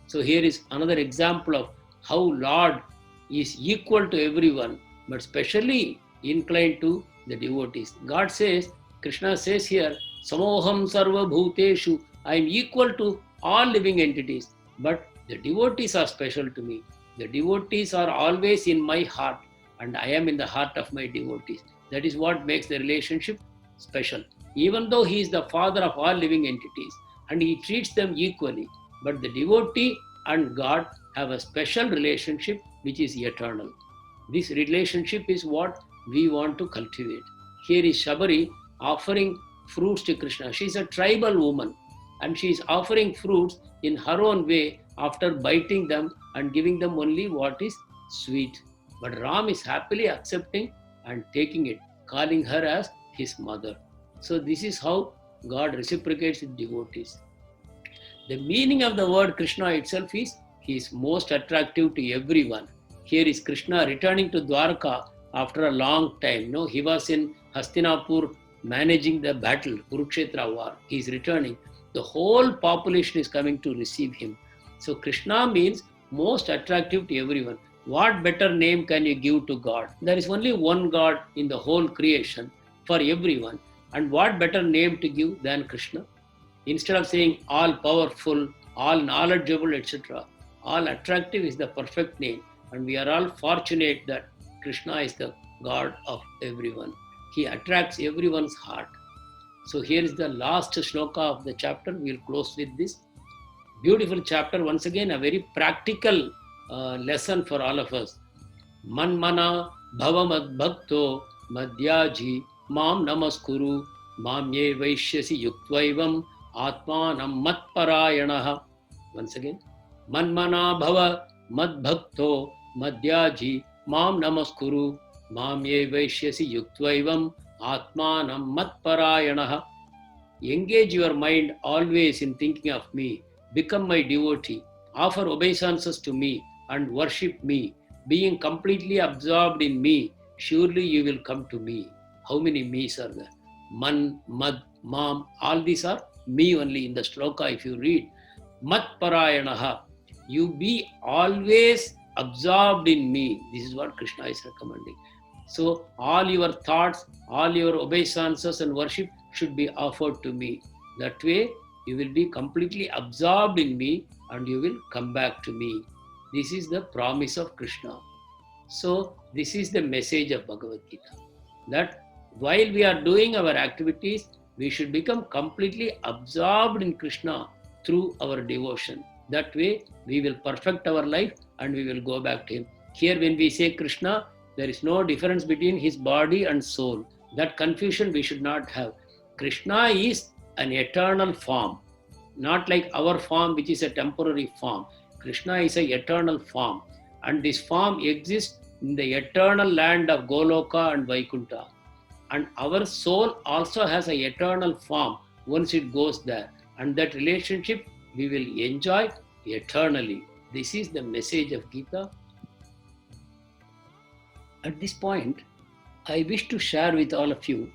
So here is another example of how Lord is equal to everyone, but specially inclined to the devotees. God says, Krishna says here, Samoham Sarva Bhuteshu, I am equal to all living entities, but the devotees are special to me. The devotees are always in my heart, and I am in the heart of my devotees. That is what makes the relationship special. Even though he is the father of all living entities, and he treats them equally, but the devotee and God have a special relationship which is eternal. This relationship is what we want to cultivate. Here is Shabari offering fruits to Krishna. She is a tribal woman and she is offering fruits in her own way after biting them and giving them only what is sweet. But Ram is happily accepting and taking it, calling her as his mother. So this is how God reciprocates with devotees. The meaning of the word Krishna itself is he is most attractive to everyone. Here is Krishna returning to Dwarka after a long time. No, he was in Hastinapur managing the battle, Kurukshetra war. He is returning. The whole population is coming to receive him. So Krishna means most attractive to everyone. What better name can you give to God? There is only one God in the whole creation for everyone. And what better name to give than Krishna? Instead of saying all powerful, all knowledgeable, etc., all attractive is the perfect name. And we are all fortunate that Krishna is the God of everyone. He attracts everyone's heart. So here is the last shloka of the chapter. We will close with this. Beautiful chapter. Once again, a very practical lesson for all of us. Manmana bhavamad bhakto madhyaji mam namaskuru mamye vaishyasi yuktvaivam atmanam matparayanaha. Once again. Manmana bhava madbhakto madhyaji mam namaskuru mamye vaishyasi yuktvaivam atmanam matparayanaha. Engage your mind always in thinking of me. Become my devotee. Offer obeisances to me and worship me. Being completely absorbed in me, surely you will come to me. How many me's are there? Man, mad, mam, all these are me only in the shloka if you read. Matparayanaha. You be always absorbed in me. This is what Krishna is recommending. So all your thoughts, all your obeisances and worship should be offered to me. That way you will be completely absorbed in me and you will come back to me. This is the promise of Krishna. So this is the message of Bhagavad Gita. That while we are doing our activities, we should become completely absorbed in Krishna through our devotion. That way we will perfect our life and we will go back to him. Here when we say Krishna, there is no difference between his body and soul. That confusion we should not have. Krishna is an eternal form, not like our form which is a temporary form. Krishna is an eternal form and this form exists in the eternal land of Goloka and Vaikuntha. And our soul also has an eternal form once it goes there. And that relationship we will enjoy eternally. This is the message of Gita. At this point, I wish to share with all of you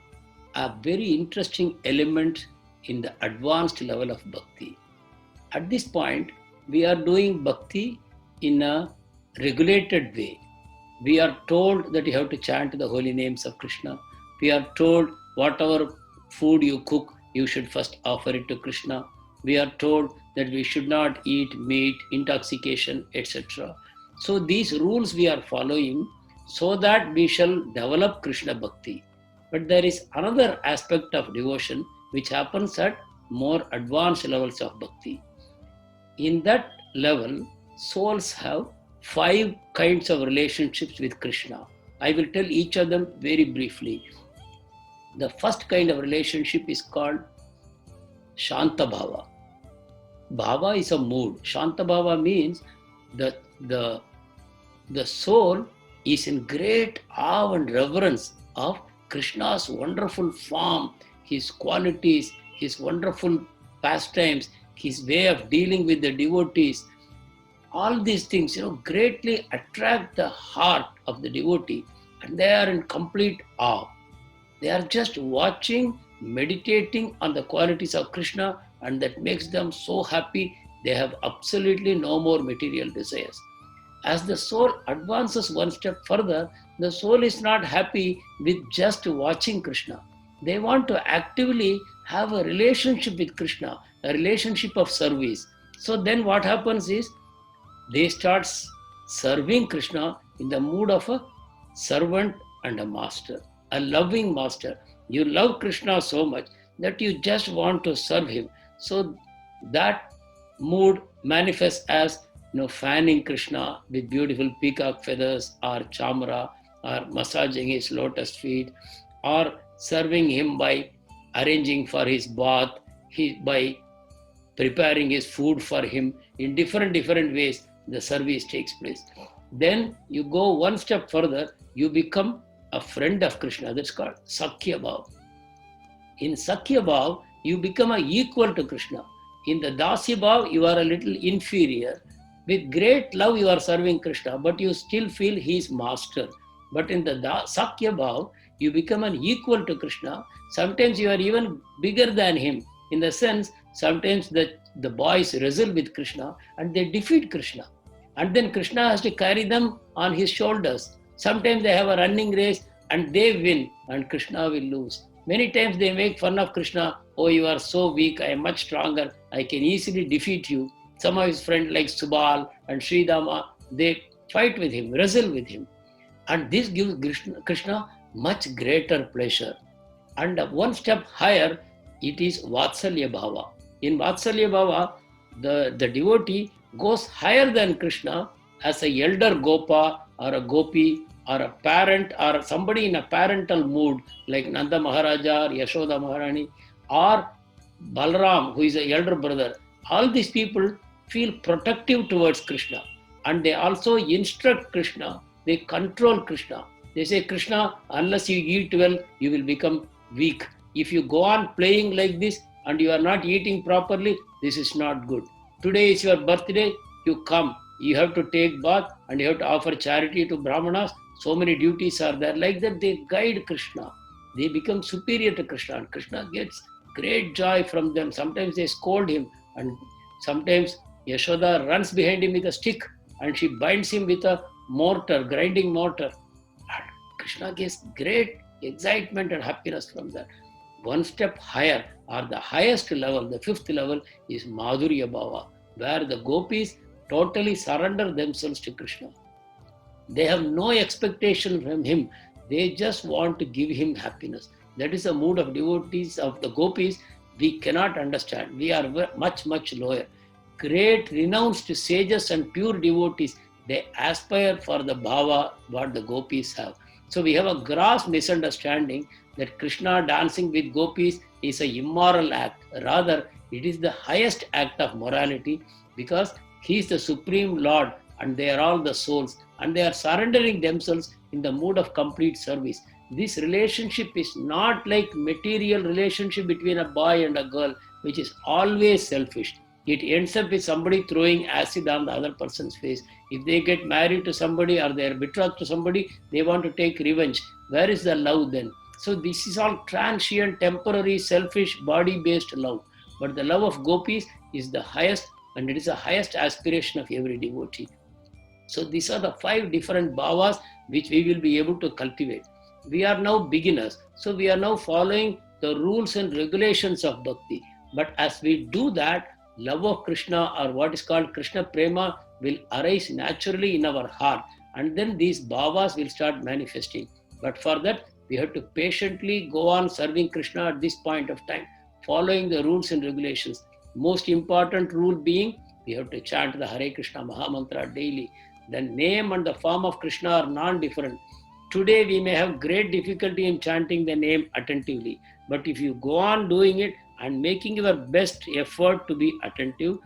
a very interesting element in the advanced level of bhakti. At this point, we are doing bhakti in a regulated way. We are told that you have to chant the holy names of Krishna. We are told whatever food you cook, you should first offer it to Krishna. We are told that we should not eat meat, intoxication, etc. So these rules we are following so that we shall develop Krishna bhakti. But there is another aspect of devotion which happens at more advanced levels of bhakti. In that level, souls have 5 kinds of relationships with Krishna. I will tell each of them very briefly. The first kind of relationship is called Shanta Bhava. Bhava is a mood. Shanta Bhava means the soul is in great awe and reverence of Krishna's wonderful form, his qualities, his wonderful pastimes, his way of dealing with the devotees. All these things, greatly attract the heart of the devotee, and they are in complete awe. They are just watching, meditating on the qualities of Krishna, and that makes them so happy. They have absolutely no more material desires. As the soul advances one step further, the soul is not happy with just watching Krishna. They want to actively have a relationship with Krishna, a relationship of service. So then what happens is they start serving Krishna in the mood of a servant and a master, a loving master. You love Krishna so much that you just want to serve him. So that mood manifests as fanning Krishna with beautiful peacock feathers or chamra, or massaging his lotus feet, or serving him by arranging for his bath, by preparing his food for him. In different ways, the service takes place. Then you go one step further, you become a friend of Krishna. That's called Sakhya Bhav. In Sakhya Bhav, you become equal to Krishna. In the Dasya Bhav, you are a little inferior. With great love, you are serving Krishna, but you still feel he is master. But in the Sakhya Bhav, you become an equal to Krishna. Sometimes you are even bigger than him. In the sense, sometimes the boys wrestle with Krishna and they defeat Krishna. And then Krishna has to carry them on his shoulders. Sometimes they have a running race and they win and Krishna will lose. Many times they make fun of Krishna. Oh, you are so weak. I am much stronger. I can easily defeat you. Some of his friends like Subal and Sridama, they fight with him, wrestle with him. And this gives Krishna much greater pleasure. And one step higher, it is Vatsalya Bhava. In Vatsalya Bhava, the devotee goes higher than Krishna as a elder Gopa or a Gopi or a parent or somebody in a parental mood like Nanda Maharaja or Yashoda Maharani or Balaram, who is an elder brother. All these people feel protective towards Krishna and they also instruct Krishna. They control Krishna. They say, Krishna, unless you eat well, you will become weak. If you go on playing like this and you are not eating properly, this is not good. Today is your birthday, you come. You have to take bath and you have to offer charity to Brahmanas. So many duties are there. Like that, they guide Krishna. They become superior to Krishna and Krishna gets great joy from them. Sometimes they scold him and sometimes Yashoda runs behind him with a stick and she binds him with a mortar, grinding mortar. And Krishna gets great excitement and happiness from that. One step higher or the highest level, the fifth level is Madhurya Bhava, where the gopis totally surrender themselves to Krishna. They have no expectation from him. They just want to give him happiness. That is the mood of devotees of the gopis. We cannot understand. We are much lower. Great renounced sages and pure devotees, they aspire for the bhava what the gopis have. So we have a gross misunderstanding that Krishna dancing with gopis is an immoral act. Rather, it is the highest act of morality because he is the supreme Lord and they are all the souls and they are surrendering themselves in the mood of complete service. This relationship is not like material relationship between a boy and a girl, which is always selfish. It ends up with somebody throwing acid on the other person's face. If they get married to somebody or they are betrothed to somebody, they want to take revenge. Where is the love then? So this is all transient, temporary, selfish, body-based love. But the love of gopis is the highest, and it is the highest aspiration of every devotee. So these are the 5 different bhavas which we will be able to cultivate. We are now beginners, so we are now following the rules and regulations of bhakti. But as we do that, love of Krishna or what is called Krishna Prema will arise naturally in our heart, and then these bhavas will start manifesting. But for that, we have to patiently go on serving Krishna at this point of time, following the rules and regulations. Most important rule being, we have to chant the Hare Krishna Mahamantra daily. The name and the form of Krishna are non-different. Today we may have great difficulty in chanting the name attentively, but if you go on doing it and making your best effort to be attentive,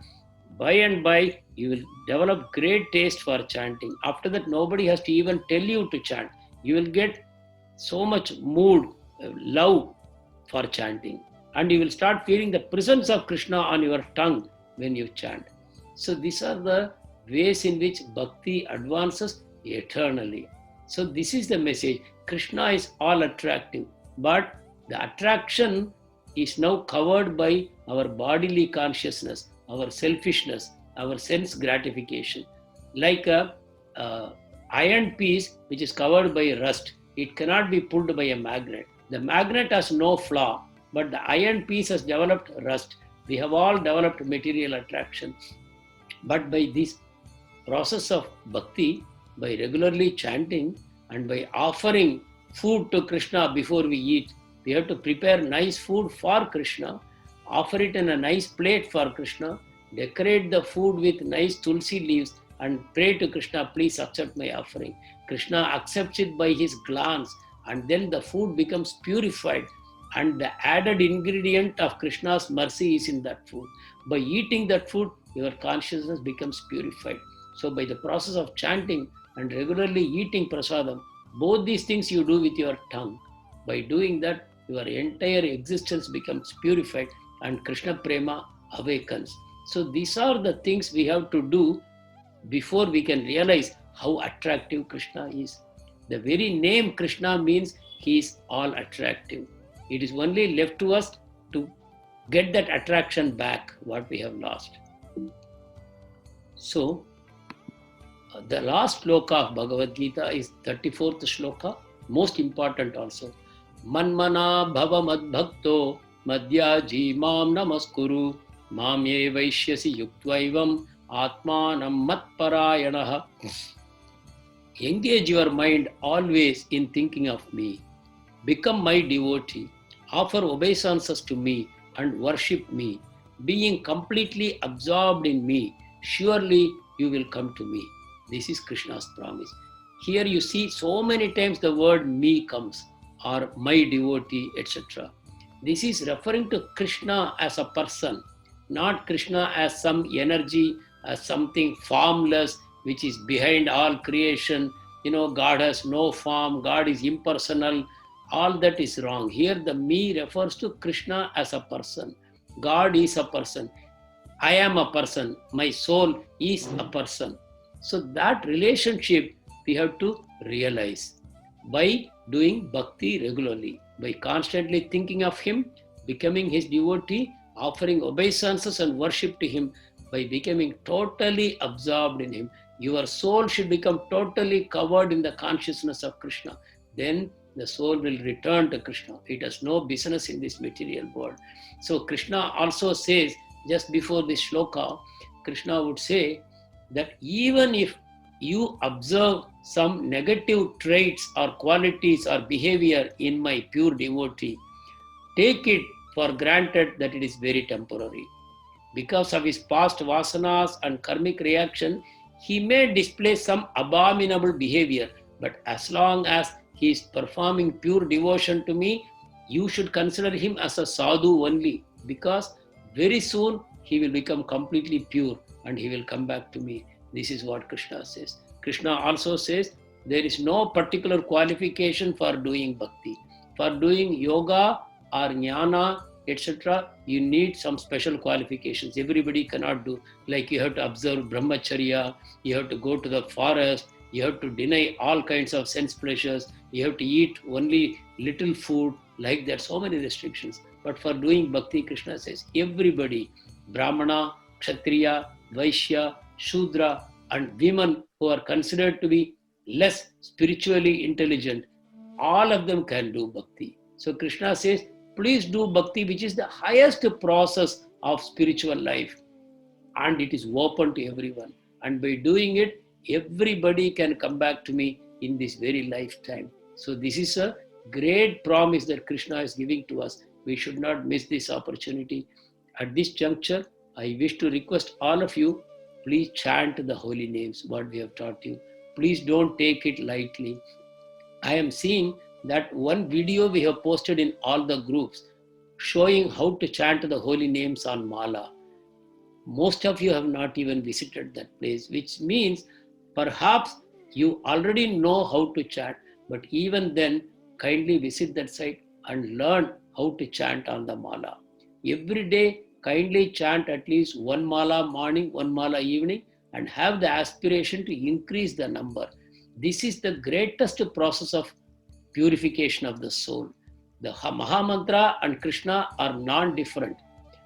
by and by you will develop great taste for chanting. After that, nobody has to even tell you to chant. You will get so much mood, love for chanting, and you will start feeling the presence of Krishna on your tongue when you chant. So these are the ways in which bhakti advances eternally. So this is the message. Krishna is all attractive, but the attraction is now covered by our bodily consciousness, our selfishness, our sense gratification. Like a iron piece which is covered by rust, it cannot be pulled by a magnet. The magnet has no flaw, but the iron piece has developed rust. We have all developed material attraction. But by this process of bhakti, by regularly chanting and by offering food to Krishna before we eat, we have to prepare nice food for Krishna, offer it in a nice plate for Krishna, decorate the food with nice tulsi leaves, and pray to Krishna, please accept my offering. Krishna accepts it by his glance, and then the food becomes purified. And the added ingredient of Krishna's mercy is in that food. By eating that food, your consciousness becomes purified. So, by the process of chanting and regularly eating prasadam, both these things you do with your tongue. By doing that, your entire existence becomes purified and Krishna Prema awakens. So, these are the things we have to do before we can realize how attractive Krishna is. The very name Krishna means he is all attractive. It is only left to us to get that attraction back, what we have lost. So, the last shloka of Bhagavad Gita is 34th shloka, most important also. Manmana bhava madbhakto madhyaji mam namaskuru mam ye vaishyasi yuktvaivam atmanam matparayanaha. Engage your mind always in thinking of me. Become my devotee. Offer obeisances to me and worship me. Being completely absorbed in me, surely you will come to me. This is Krishna's promise. Here you see so many times the word me comes, or my devotee, etc. This is referring to Krishna as a person, not Krishna as some energy, as something formless which is behind all creation. God has no form, God is impersonal. All that is wrong. Here the me refers to Krishna as a person. God is a person. I am a person. My soul is a person. So that relationship we have to realize by doing bhakti regularly, by constantly thinking of him, becoming his devotee, offering obeisances and worship to him, by becoming totally absorbed in him. Your soul should become totally covered in the consciousness of Krishna. Then the soul will return to Krishna. It has no business in this material world. So Krishna also says, just before this shloka, Krishna would say that even if you observe some negative traits or qualities or behavior in my pure devotee, take it for granted that it is very temporary. Because of his past vasanas and karmic reaction, he may display some abominable behavior, but as long as he is performing pure devotion to me, you should consider him as a sadhu only, because very soon he will become completely pure and he will come back to me. This is what Krishna says. Krishna also says there is no particular qualification for doing bhakti. For doing yoga or jnana, etc., you need some special qualifications. Everybody cannot do. Like you have to observe brahmacharya, you have to go to the forest, you have to deny all kinds of sense pleasures, you have to eat only little food, like that, so many restrictions. But for doing bhakti, Krishna says everybody, Brahmana, Kshatriya, Vaishya, Shudra, and women who are considered to be less spiritually intelligent, all of them can do bhakti. So Krishna says, please do bhakti, which is the highest process of spiritual life. And it is open to everyone. And by doing it, everybody can come back to me in this very lifetime. So this is a great promise that Krishna is giving to us. We should not miss this opportunity. At this juncture, I wish to request all of you, please chant the holy names, what we have taught you. Please don't take it lightly. I am seeing that one video we have posted in all the groups showing how to chant the holy names on Mala. Most of you have not even visited that place, which means perhaps you already know how to chant, but even then, kindly visit that site and learn how to chant on the Mala. Every day, kindly chant at least one Mala morning, one Mala evening, and have the aspiration to increase the number. This is the greatest process of purification of the soul. The Mahamantra and Krishna are non-different.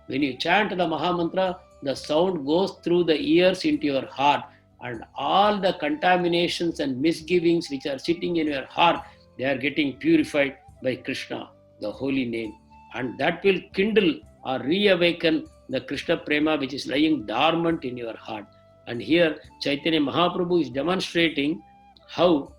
When you chant the Mahamantra, the sound goes through the ears into your heart, and all the contaminations and misgivings which are sitting in your heart, they are getting purified by Krishna, the holy name. And that will kindle or reawaken the Krishna Prema which is lying dormant in your heart. And here Chaitanya Mahaprabhu is demonstrating how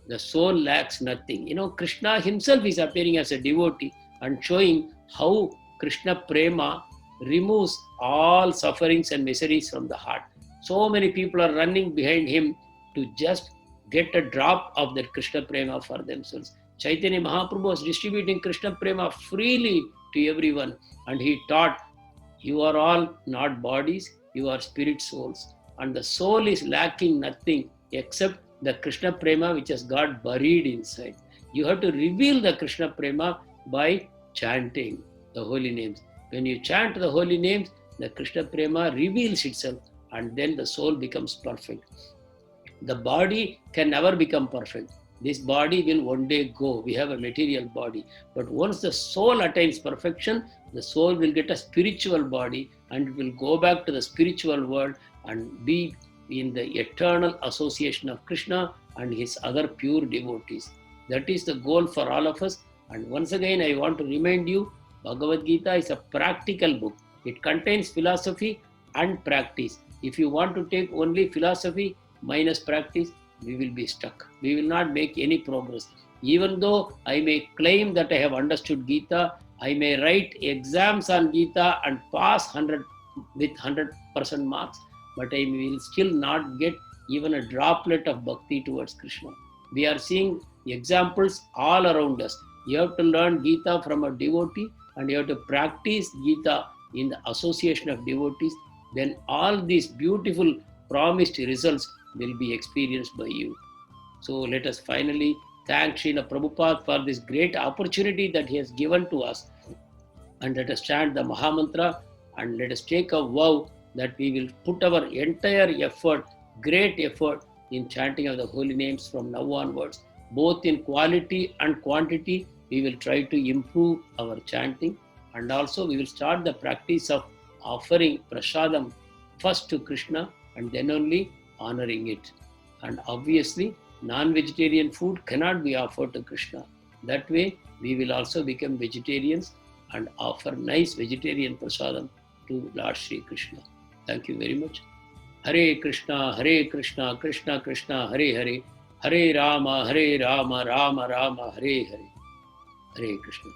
the soul lacks nothing. Krishna himself is appearing as a devotee and showing how Krishna Prema removes all sufferings and miseries from the heart. So many people are running behind him to just get a drop of that Krishna Prema for themselves. Chaitanya Mahaprabhu was distributing Krishna Prema freely to everyone, and he taught, you are all not bodies, you are spirit souls. And the soul is lacking nothing except the Krishna Prema which has got buried inside. You have to reveal the Krishna Prema by chanting the holy names. When you chant the holy names, the Krishna Prema reveals itself, and then the soul becomes perfect. The body can never become perfect. This body will one day go. We have a material body. But once the soul attains perfection, the soul will get a spiritual body and it will go back to the spiritual world and be in the eternal association of Krishna and his other pure devotees. That is the goal for all of us. And once again, I want to remind you, Bhagavad Gita is a practical book. It contains philosophy and practice. If you want to take only philosophy minus practice, we will be stuck. We will not make any progress. Even though I may claim that I have understood Gita, I may write exams on Gita and pass 100 with 100% marks, but I will still not get even a droplet of bhakti towards Krishna. We are seeing examples all around us. You have to learn Gita from a devotee and you have to practice Gita in the association of devotees. Then all these beautiful promised results will be experienced by you. So let us finally thank Srila Prabhupada for this great opportunity that he has given to us. And let us chant the Mahamantra and let us take a vow that we will put our entire effort, great effort in chanting of the holy names from now onwards. Both in quality and quantity, we will try to improve our chanting, and also we will start the practice of offering prasadam first to Krishna and then only honoring it. And obviously, non-vegetarian food cannot be offered to Krishna. That way, we will also become vegetarians and offer nice vegetarian prasadam to Lord Sri Krishna. Thank you very much. Hare Krishna, Krishna Krishna, Hare Hare, Hare Rama, Rama Rama, Hare Hare. Hare Krishna.